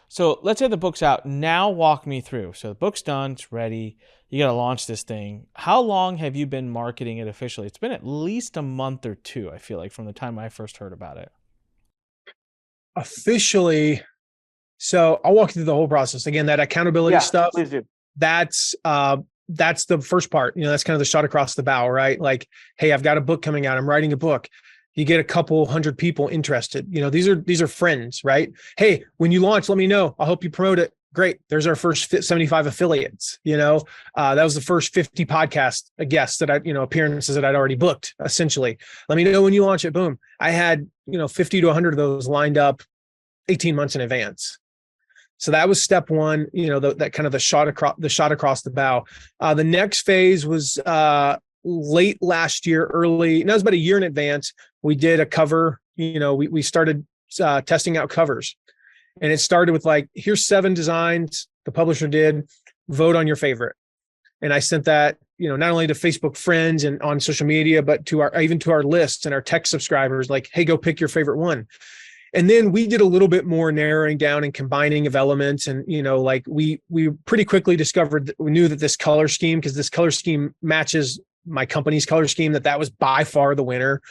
So let's say the book's out. Now walk me through. So the book's done, it's ready. You got to launch this thing. How long have you been marketing it officially? It's been at least a month or two, I feel like, from the time I first heard about it. Officially, so I'll walk you through the whole process. Again, that accountability stuff, please do. That's the first part. That's kind of the shot across the bow, right? Like, hey, I've got a book coming out. I'm writing a book. You get a couple hundred people interested. These are friends, right? Hey, when you launch, let me know. I'll help you promote it. Great. There's our first 75 affiliates. That was the first 50 podcast guests that appearances that I'd already booked, essentially. Let me know when you launch it. Boom. I had, 50 to 100 of those lined up 18 months in advance. So that was step one, that kind of the shot across the bow. The next phase was late last year, early, and that was about a year in advance. We did a cover, we started testing out covers. And it started with like, here's 7 designs the publisher did, vote on your favorite. And I sent that, not only to Facebook friends and on social media, but even to our lists and our tech subscribers, like, hey, go pick your favorite one. And then we did a little bit more narrowing down and combining of elements. And, like we pretty quickly discovered that we knew that this color scheme, because this color scheme matches my company's color scheme, that was by far the winner.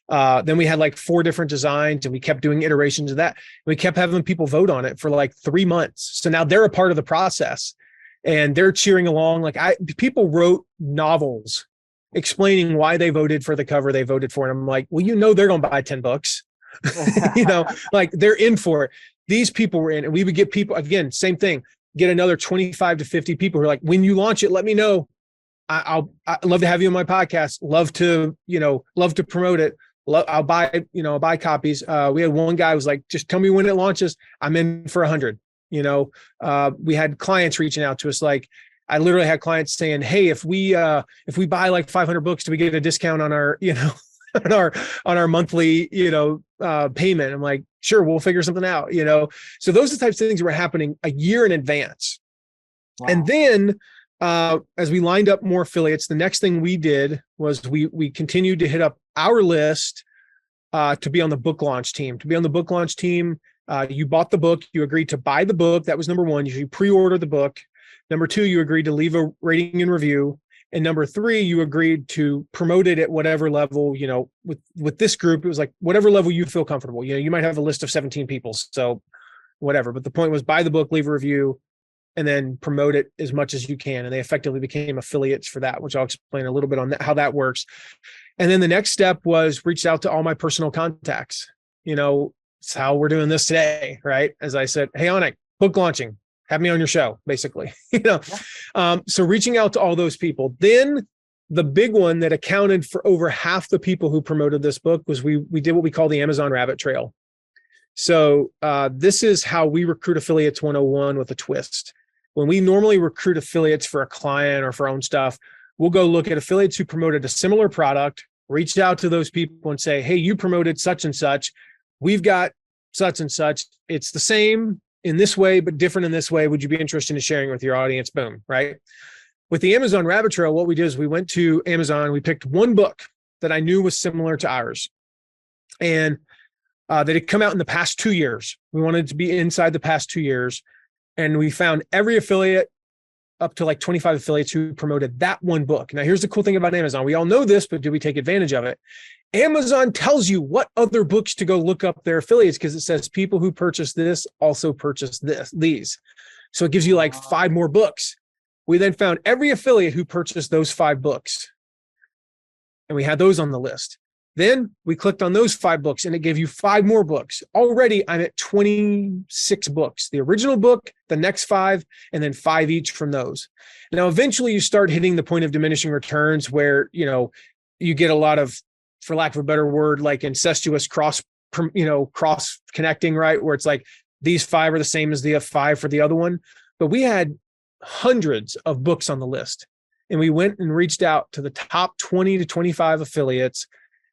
Then we had like 4 different designs, and we kept doing iterations of that. We kept having people vote on it for like 3 months. So now they're a part of the process and they're cheering along. Like people wrote novels explaining why they voted for the cover they voted for. And I'm like, well, they're going to buy 10 books. Like they're in for it. These people were in, and we would get people, again, same thing, get another 25 to 50 people who are like, when you launch it, let me know. I'd love to have you on my podcast. Love to promote it. I'll buy copies. We had one guy who was like, just tell me when it launches. I'm in for 100. We had clients reaching out to us. Like I literally had clients saying, hey, if we buy like 500 books, do we get a discount on our, on our monthly, payment? I'm like, sure, we'll figure something out, So those are the types of things that were happening a year in advance. Wow. And then as we lined up more affiliates, the next thing we did was we continued to hit up our list to be on the book launch team. To be on the book launch team, you bought the book, you agreed to buy the book. That was number 1. You pre-order the book. Number 2, you agreed to leave a rating and review. And number 3, you agreed to promote it at whatever level, with this group, it was like whatever level you feel comfortable. You might have a list of 17 people, so whatever. But the point was buy the book, leave a review, and then promote it as much as you can. And they effectively became affiliates for that, which I'll explain a little bit on that, how that works. And then the next step was reach out to all my personal contacts. It's how we're doing this today, right? As I said, hey, Onik, book launching. Have me on your show, basically. So reaching out to all those people. Then the big one that accounted for over half the people who promoted this book was we did what we call the Amazon rabbit trail. So this is how we recruit affiliates 101 with a twist. When we normally recruit affiliates for a client or for our own stuff, we'll go look at affiliates who promoted a similar product, reach out to those people and say, hey, you promoted such and such. We've got such and such. It's the same in this way, but different in this way. Would you be interested in sharing with your audience? Boom, right? With the Amazon rabbit trail, what we did is we went to Amazon, we picked one book that I knew was similar to ours. And that had come out in the past 2 years. We wanted to be inside the past 2 years. And we found every affiliate, up to like 25 affiliates, who promoted that one book. Now, here's the cool thing about Amazon. We all know this, but do we take advantage of it? Amazon tells you what other books to go look up their affiliates, because it says people who purchase this also purchase these. So it gives you like 5 more books. We then found every affiliate who purchased those 5 books. And we had those on the list. Then we clicked on those 5 books and it gave you 5 more books. Already I'm at 26 books, the original book, the next 5, and then 5 each from those. Now, eventually you start hitting the point of diminishing returns where, you get a lot of, for lack of a better word, like incestuous cross connecting, right? Where it's like these 5 are the same as the 5 for the other one. But we had hundreds of books on the list, and we went and reached out to the top 20 to 25 affiliates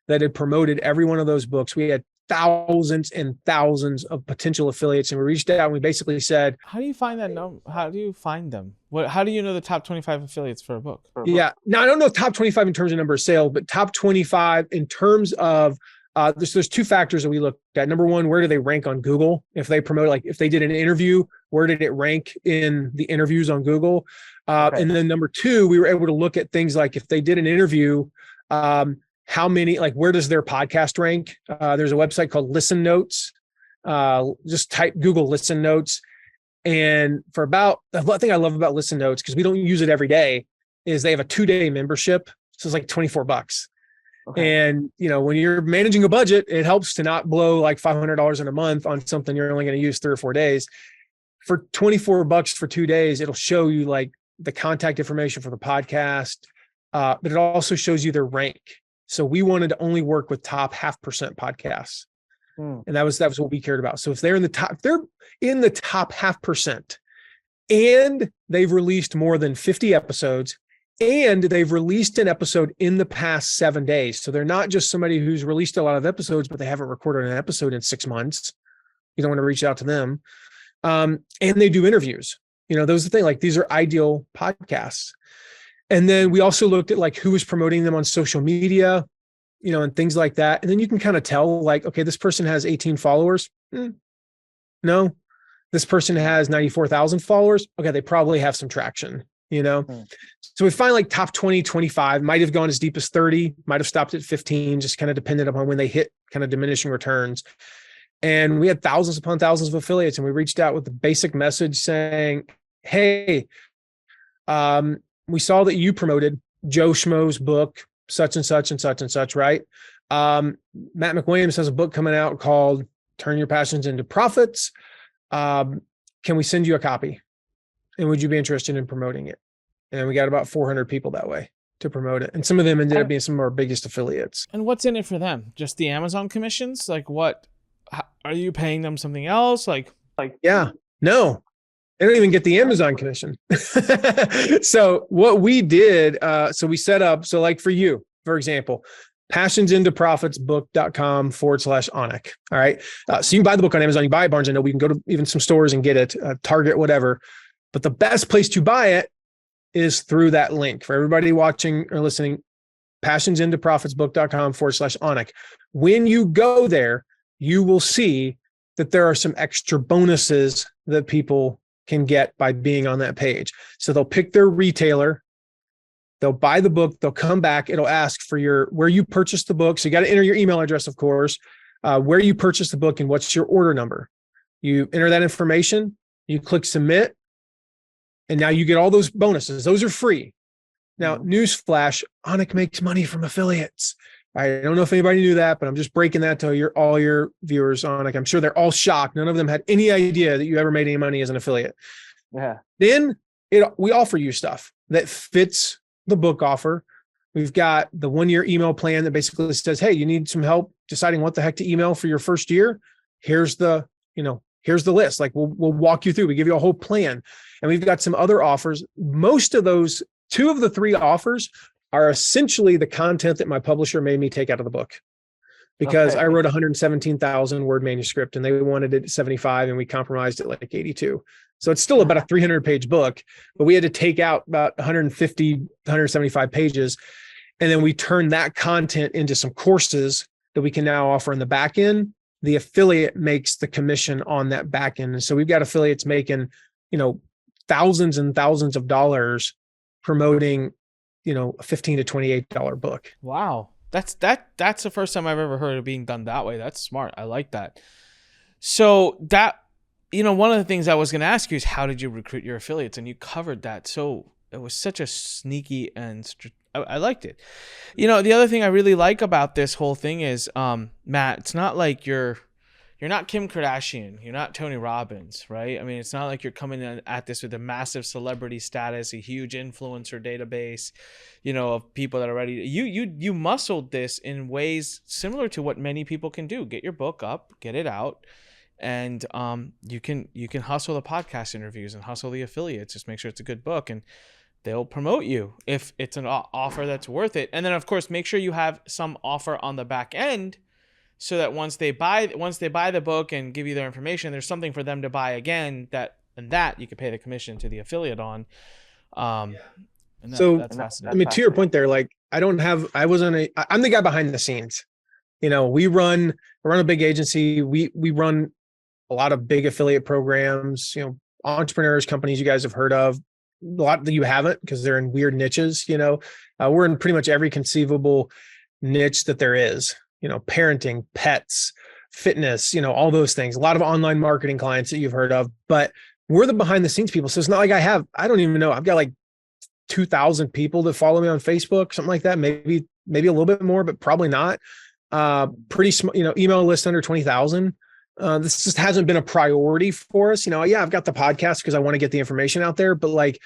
that had promoted every one of those books. We had thousands and thousands of potential affiliates, and we reached out and we basically said, how do you find that number? How do you find them? How do you know the top 25 affiliates for a book? Yeah. Now, I don't know top 25 in terms of number of sales, but top 25 in terms of, there's 2 factors that we looked at. Number 1, where do they rank on Google? If they promote, like if they did an interview, where did it rank in the interviews on Google? Okay. And then number 2, we were able to look at things like if they did an interview, how many, like where does their podcast rank? There's a website called Listen Notes. Just type Google Listen Notes. And for about, the thing I love about Listen Notes, because we don't use it every day, is they have a 2-day membership. So it's like $24. Okay. And, when you're managing a budget, it helps to not blow like $500 in a month on something you're only going to use 3 or 4 days. For $24 for 2 days, it'll show you like the contact information for the podcast, but it also shows you their rank. So we wanted to only work with top 0.5% podcasts. And that was what we cared about. So if they're in the top 0.5% and they've released more than 50 episodes and they've released an episode in the past 7 days. So they're not just somebody who's released a lot of episodes, but they haven't recorded an episode in 6 months. You don't want to reach out to them. And they do interviews. Those are the thing, like these are ideal podcasts. And then we also looked at like who was promoting them on social media, and things like that. And then you can kind of tell like, okay, this person has 18 followers. No, this person has 94,000 followers. Okay, they probably have some traction, So we find like top 20, 25, might have gone as deep as 30, might have stopped at 15, just kind of dependent upon when they hit kind of diminishing returns. And we had thousands upon thousands of affiliates, and we reached out with the basic message saying, hey, we saw that you promoted Joe Schmo's book, such and such and such and such, right? Matt McWilliams has a book coming out called Turn Your Passions into Profits. Can we send you a copy? And would you be interested in promoting it? And we got about 400 people that way to promote it. And some of them ended up being some of our biggest affiliates. And what's in it for them? Just the Amazon commissions? Like what? Are you paying them something else? Yeah, no. They don't even get the Amazon commission. So what we did, so we set up, so like for you, for example, passionsintoprofitsbook.com/Onik. All right. So you can buy the book on Amazon, you buy it Barnes & Noble, we can go to even some stores and get it, Target, whatever. But the best place to buy it is through that link. For everybody watching or listening, passionsintoprofitsbook.com/Onik. When you go there, you will see that there are some extra bonuses that people can get by being on that page. So they'll pick their retailer, they'll buy the book, they'll come back, it'll ask for where you purchased the book. So you got to enter your email address, of course, where you purchased the book and what's your order number. You enter that information, you click submit, and now you get all those bonuses. Those are free. Now, newsflash, Onik makes money from affiliates. I don't know if anybody knew that, but I'm just breaking that to all your viewers on Onik. I'm sure they're all shocked. None of them had any idea that you ever made any money as an affiliate. Yeah. Then we offer you stuff that fits the book offer. We've got the 1-year email plan that basically says, hey, you need some help deciding what the heck to email for your first year. Here's the list. Like we'll walk you through. We give you a whole plan. And we've got some other offers. Most of those, 2 of the 3 offers are essentially the content that my publisher made me take out of the book, because I wrote 117,000 word manuscript and they wanted it at 75 and we compromised it like 82. So it's still about a 300-page book, but we had to take out about 150, 175 pages. And then we turned that content into some courses that we can now offer in the back end. The affiliate makes the commission on that back end. And so we've got affiliates making, thousands and thousands of dollars promoting, a $15 to $28 book. Wow. That's the first time I've ever heard of being done that way. That's smart. I like that. So that, one of the things I was going to ask you is how did you recruit your affiliates? And you covered that. So it was such a sneaky and I liked it. The other thing I really like about this whole thing is, Matt, it's not like you're not Kim Kardashian. You're not Tony Robbins, right? I mean, it's not like you're coming in at this with a massive celebrity status, a huge influencer database, of people that are ready. You muscled this in ways similar to what many people can do. Get your book up, get it out, and you can hustle the podcast interviews and hustle the affiliates. Just make sure it's a good book, and they'll promote you if it's an offer that's worth it. And then, of course, make sure you have some offer on the back end, so that once they buy the book and give you their information, there's something for them to buy again that you could pay the commission to the affiliate on. That's fascinating. To your point there, like I'm the guy behind the scenes. We run a big agency. We run a lot of big affiliate programs, entrepreneurs, companies you guys have heard of, a lot that you haven't because they're in weird niches. We're in pretty much every conceivable niche that there is. Parenting, pets, fitness, all those things, a lot of online marketing clients that you've heard of, but we're the behind the scenes people. So it's not like I don't even know. I've got like 2,000 people that follow me on Facebook, something like that. Maybe a little bit more, but probably not. Pretty small, email list under 20,000. This just hasn't been a priority for us. I've got the podcast because I want to get the information out there, but like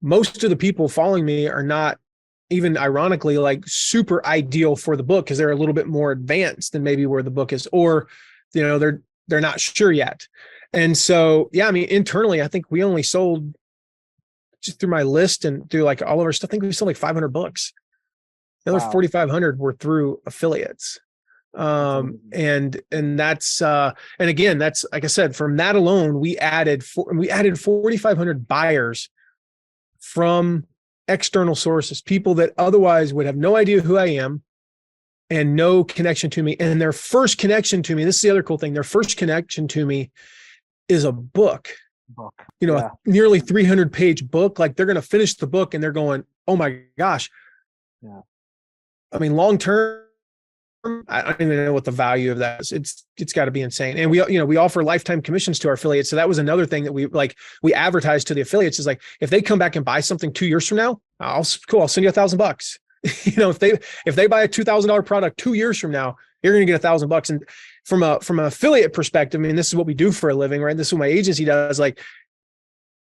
most of the people following me are not, even ironically, like super ideal for the book because they're a little bit more advanced than maybe where the book is, or, they're not sure yet. And so, internally, I think we only sold, just through my list and through like all of our stuff, I think we sold like 500 books. The other 4,500 were through affiliates. And that's, and again, that's, like I said, from that alone, we added 4,500 buyers from external sources, people that otherwise would have no idea who I am and no connection to me. And their first connection to me, this is the other cool thing, their first connection to me is a book, a nearly 300-page book. Like they're going to finish the book and they're going, oh my gosh. Yeah. I mean, long-term, I don't even know what the value of that is. It's got to be insane. And we offer lifetime commissions to our affiliates. So that was another thing that we advertise to the affiliates is like, if they come back and buy something 2 years from now, I'll send you $1,000. If they buy a $2,000 product 2 years from now, you're going to get $1,000. And from an affiliate perspective, I mean, this is what we do for a living, right? This is what my agency does. Like,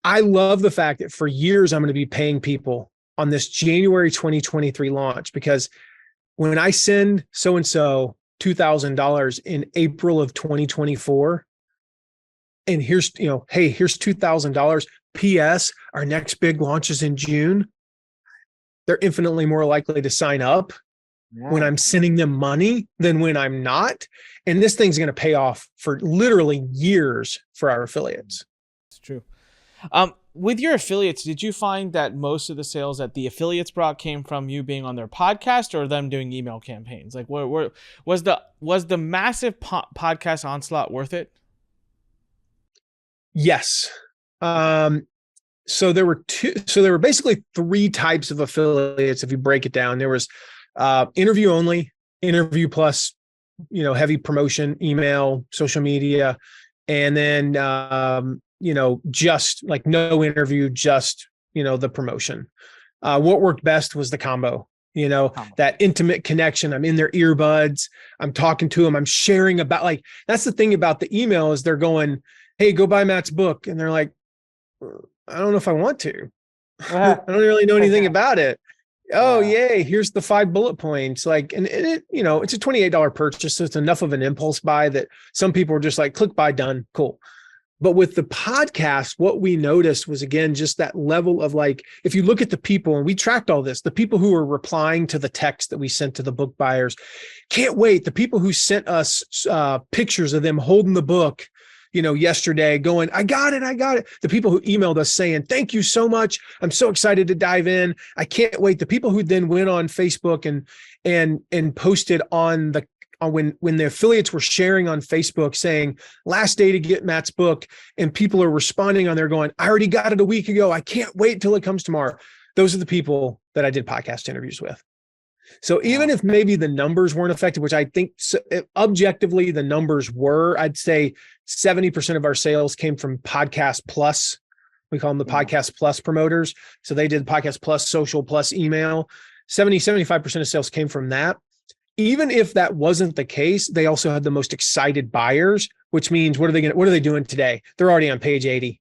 I love the fact that for years, I'm going to be paying people on this January 2023 launch, because when I send so-and-so $2,000 in April of 2024, and here's $2,000. P.S. Our next big launch is in June. They're infinitely more likely to sign up when I'm sending them money than when I'm not. And this thing's going to pay off for literally years for our affiliates. It's true. With your affiliates, did you find that most of the sales that the affiliates brought came from you being on their podcast or them doing email campaigns? Like, was the massive podcast onslaught worth it? Yes. So there were basically three types of affiliates. If you break it down, there was interview only, interview plus, heavy promotion, email, social media, and then just like no interview, just, the promotion. What worked best was the combo, that intimate connection. I'm in their earbuds. I'm talking to them. I'm sharing about, like, that's the thing about the email is they're going, hey, go buy Matt's book. And they're like, I don't know if I want to. I don't really know anything about it. Oh, yay. Here's the 5 bullet points. Like, and it, it's a $28 purchase. So it's enough of an impulse buy that some people are just like, click, buy, done. Cool. But with the podcast, what we noticed was, again, just that level of, like, if you look at the people, and we tracked all this, the people who were replying to the text that we sent to the book buyers, can't wait. The people who sent us pictures of them holding the book, yesterday going, I got it. The people who emailed us saying, thank you so much. I'm so excited to dive in. I can't wait. The people who then went on Facebook and posted on when the affiliates were sharing on Facebook saying last day to get Matt's book, and people are responding on there going, I already got it a week ago. I can't wait till it comes tomorrow. Those are the people that I did podcast interviews with. So even if maybe the numbers weren't affected, which I think objectively the numbers were, I'd say 70% of our sales came from Podcast Plus. We call them the Podcast Plus promoters. So they did Podcast Plus, social plus email. 75% of sales came from that. Even if that wasn't the case, they also had the most excited buyers, which means what are they doing today? They're already on page 80.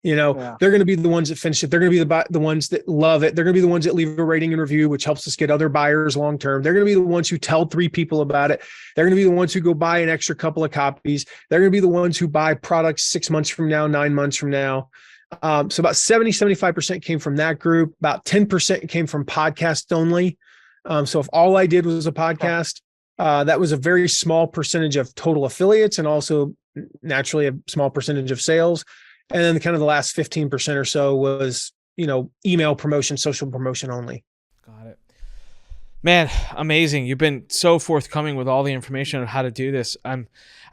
They're going to be the ones that finish it. They're going to be the ones that love it. They're going to be the ones that leave a rating and review, which helps us get other buyers long-term. They're going to be the ones who tell 3 people about it. They're going to be the ones who go buy an extra couple of copies. They're going to be the ones who buy products 6 months from now, 9 months from now. So about 75% came from that group. About 10% came from podcast only. So if all I did was a podcast, that was a very small percentage of total affiliates and also naturally a small percentage of sales. And then kind of the last 15% or so was, email promotion, social promotion only. Got it. Man, amazing. You've been so forthcoming with all the information on how to do this. I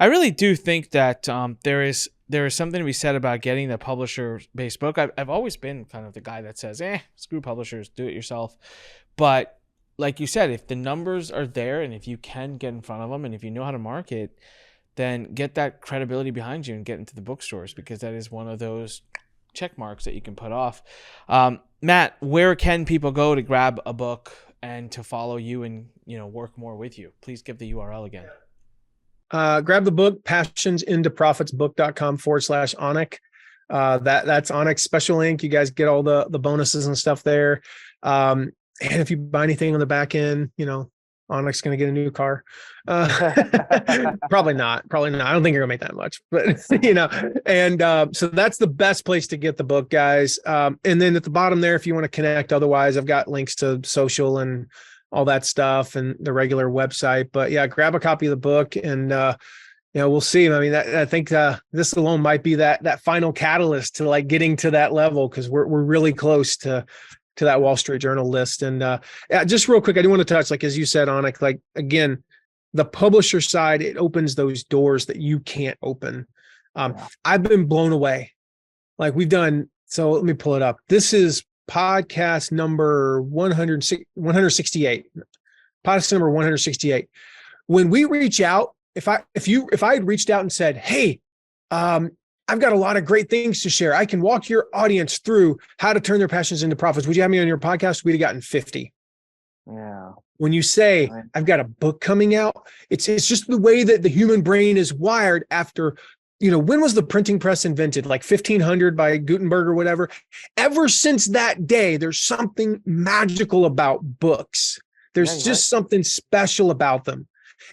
really do think that there is something to be said about getting the publisher-based book. I've always been kind of the guy that says, screw publishers, do it yourself. But like you said, if the numbers are there and if you can get in front of them and if you know how to market, then get that credibility behind you and get into the bookstores, because that is one of those check marks that you can put off. Matt, where can people go to grab a book and to follow you and, work more with you? Please give the URL again. Grab the book, passionsintoprofitsbook.com/Onik. That's Onik's special link. You guys get all the bonuses and stuff there. And if you buy anything on the back end, Onik's going to get a new car. Probably not. I don't think you're going to make that much, but so that's the best place to get the book, guys. And then at the bottom there, if you want to connect, otherwise I've got links to social and all that stuff and the regular website, but yeah, grab a copy of the book and, we'll see. I mean, I think this alone might be that final catalyst to like getting to that level, because we're really close to to that Wall Street Journal list. And yeah, just real quick, I do want to touch, like, as you said, Anik, like, again, the publisher side, it opens those doors that you can't open. I've been blown away. Like, we've done, so let me pull it up. This is podcast number 168. Podcast number 168. When we reach out, if I had reached out and said, hey, I've got a lot of great things to share, I can walk your audience through how to turn their passions into profits, would you have me on your podcast? We'd have gotten 50. Yeah. When you say, I've got a book coming out, it's just the way that the human brain is wired after, when was the printing press invented? Like 1500 by Gutenberg or whatever. Ever since that day, there's something magical about books. There's just something special about them.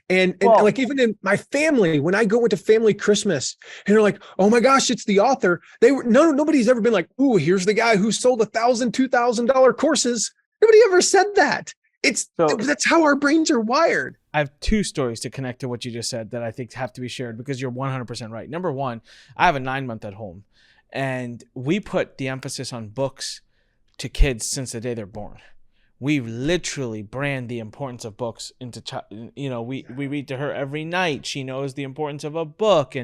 And like, even in my family, when I go into family Christmas and they're like, oh my gosh, it's the author. Nobody's ever been like, ooh, here's the guy who sold $1,000, $2,000 courses. Nobody ever said that. That's how our brains are wired. I have two stories to connect to what you just said that I think have to be shared because you're 100% right. Number one, I have a 9-month at home, and we put the emphasis on books to kids since the day they're born. We literally brand the importance of books into, we read to her every night. She knows the importance of a book.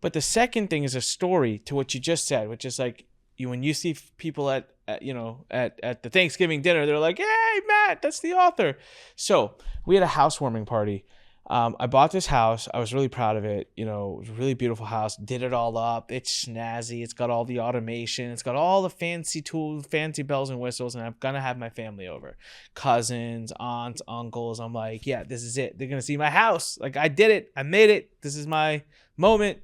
But the second thing is a story to what you just said, which is like, when you see people at the Thanksgiving dinner, they're like, hey, Matt, that's the author. So we had a housewarming party. I bought this house. I was really proud of it. It was a really beautiful house. Did it all up. It's snazzy. It's got all the automation. It's got all the fancy tools, fancy bells and whistles. And I'm going to have my family over. Cousins, aunts, uncles. I'm like, yeah, this is it. They're going to see my house. Like, I did it. I made it. This is my moment.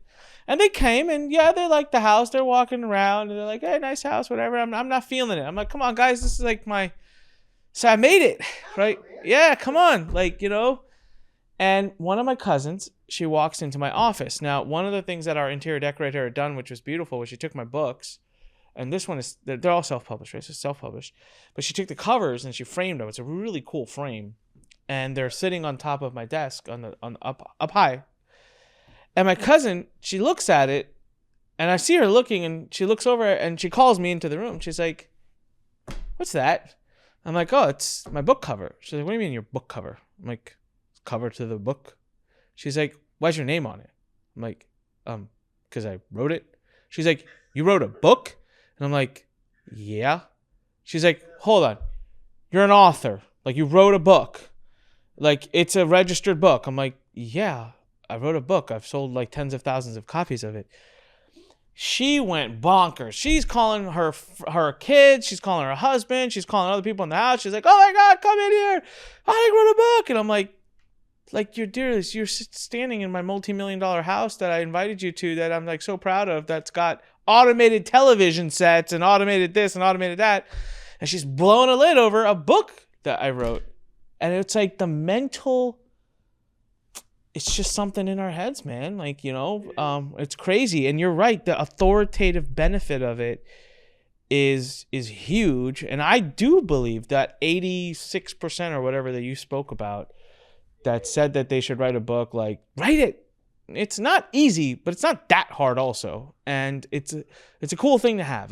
And they came, and yeah, they like the house. They're walking around, and they're like, hey, nice house, whatever. I'm not feeling it. I'm like, come on, guys. This is like so I made it, right? Yeah, come on. Like, And one of my cousins, she walks into my office. Now, one of the things that our interior decorator had done, which was beautiful, was she took my books, and this one is, they're all self-published, right? So self-published. But she took the covers, and she framed them. It's a really cool frame. And they're sitting on top of my desk up high. And my cousin, she looks at it, and I see her looking, and she looks over, and she calls me into the room. She's like, what's that? I'm like, oh, it's my book cover. She's like, what do you mean your book cover? I'm like, cover to the book? She's like, why's your name on it? I'm like, because I wrote it. She's like, you wrote a book? And I'm like, yeah. She's like, hold on. You're an author. Like, you wrote a book. Like, it's a registered book. I'm like, yeah. I wrote a book. I've sold like tens of thousands of copies of it. She went bonkers. She's calling her kids. She's calling her husband. She's calling other people in the house. She's like, oh my God, come in here. I wrote a book. And I'm like, you're standing in my multi-million-dollar house that I invited you to, that I'm like so proud of, that's got automated television sets and automated this and automated that. And she's blowing a lid over a book that I wrote. And it's like the mental... It's just something in our heads, man. Like, it's crazy. And you're right. The authoritative benefit of it is huge. And I do believe that 86% or whatever that you spoke about that said that they should write a book, like, write it. It's not easy, but it's not that hard also. And it's a cool thing to have.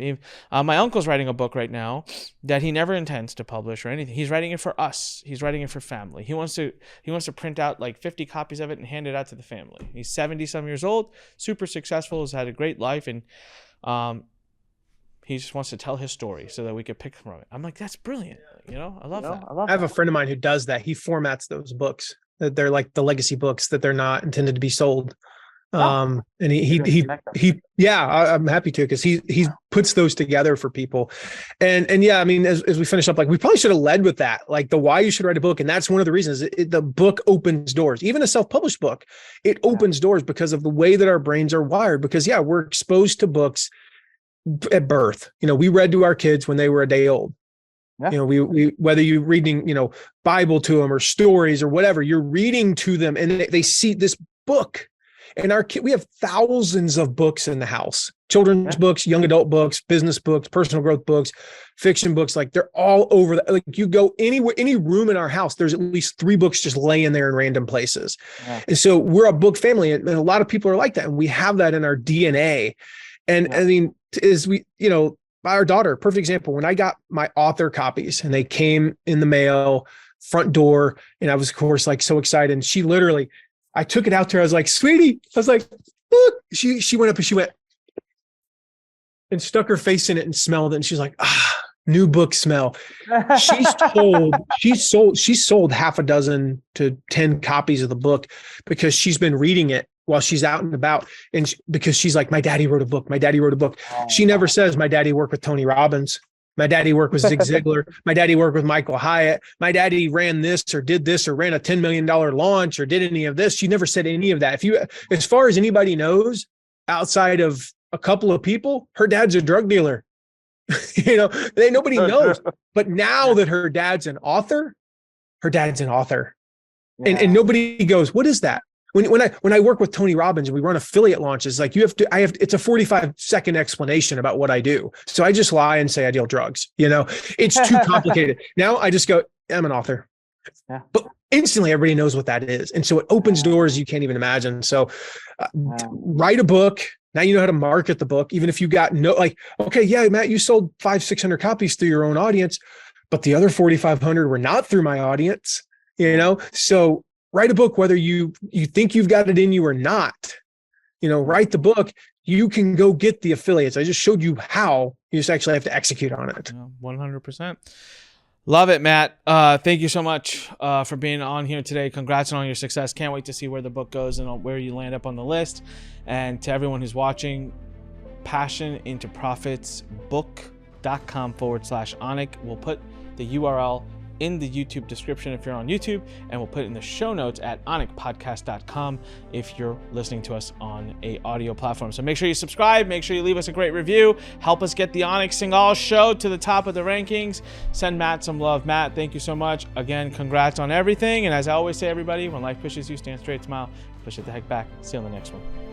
My uncle's writing a book right now that he never intends to publish or anything. He's writing it for us. He's writing it for family. He wants to print out like 50 copies of it and hand it out to the family. He's 70-some years old, super successful, has had a great life, and he just wants to tell his story so that we could pick from it. I'm like, that's brilliant. I love that. I have a friend of mine who does that. He formats those books. They're like the legacy books that they're not intended to be sold. And I'm happy to, because he puts those together for people. And yeah, I mean, as we finish up, like, we probably should have led with that, like the why you should write a book. And that's one of the reasons. The book opens doors. Even a self-published book, it opens doors because of the way that our brains are wired. Because we're exposed to books at birth. We read to our kids when they were a day old. Yeah. We whether you're reading, Bible to them or stories or whatever, you're reading to them, and they see this book. And we have thousands of books in the house: children's books, young adult books, business books, personal growth books, fiction books. Like, they're all over. Like, you go anywhere, any room in our house, there's at least 3 books just laying there in random places. Yeah. And so we're a book family, and a lot of people are like that, and we have that in our DNA. And I mean, as we, our daughter, perfect example. When I got my author copies and they came in the mail, front door, and I was, of course, like so excited. And she literally, I took it out to her. I was like, sweetie, I was like, look. She went up and she went and stuck her face in it and smelled it. And she's like, new book smell. She sold half a dozen to 10 copies of the book because she's been reading it while she's out and about. And because she's like, my daddy wrote a book. My daddy wrote a book. She never says my daddy worked with Tony Robbins. My daddy worked with Zig Ziglar. My daddy worked with Michael Hyatt. My daddy ran this or did this or ran a $10 million launch or did any of this. She never said any of that. As far as anybody knows, outside of a couple of people, her dad's a drug dealer. Nobody knows. But now that her dad's an author, Yeah. and nobody goes, what is that? When I work with Tony Robbins and we run affiliate launches, like it's a 45-second explanation about what I do. So I just lie and say I deal drugs. It's too complicated. Now I just go, I'm an author. Yeah. But instantly everybody knows what that is. And so it opens doors you can't even imagine. So write a book. Now you know how to market the book, even if you got okay, yeah, Matt, you sold 500-600 copies through your own audience, but the other 4,500 were not through my audience, So write a book, whether you think you've got it in you or not, write the book. You can go get the affiliates. I just showed you how. You just actually have to execute on it. 100%. Love it, Matt. Thank you so much for being on here today. Congrats on all your success. Can't wait to see where the book goes and where you land up on the list. And to everyone who's watching, passionintoprofitsbook.com/Anik. We'll put the URL in the YouTube description if you're on YouTube, and we'll put it in the show notes at onicpodcast.com if you're listening to us on a audio platform. So make sure you subscribe, make sure you leave us a great review, help us get the Anik Singhal show to the top of the rankings. Send Matt some love. Matt, thank you so much. Again, congrats on everything. And as I always say, everybody, when life pushes you, stand straight, smile, push it the heck back. See you on the next one.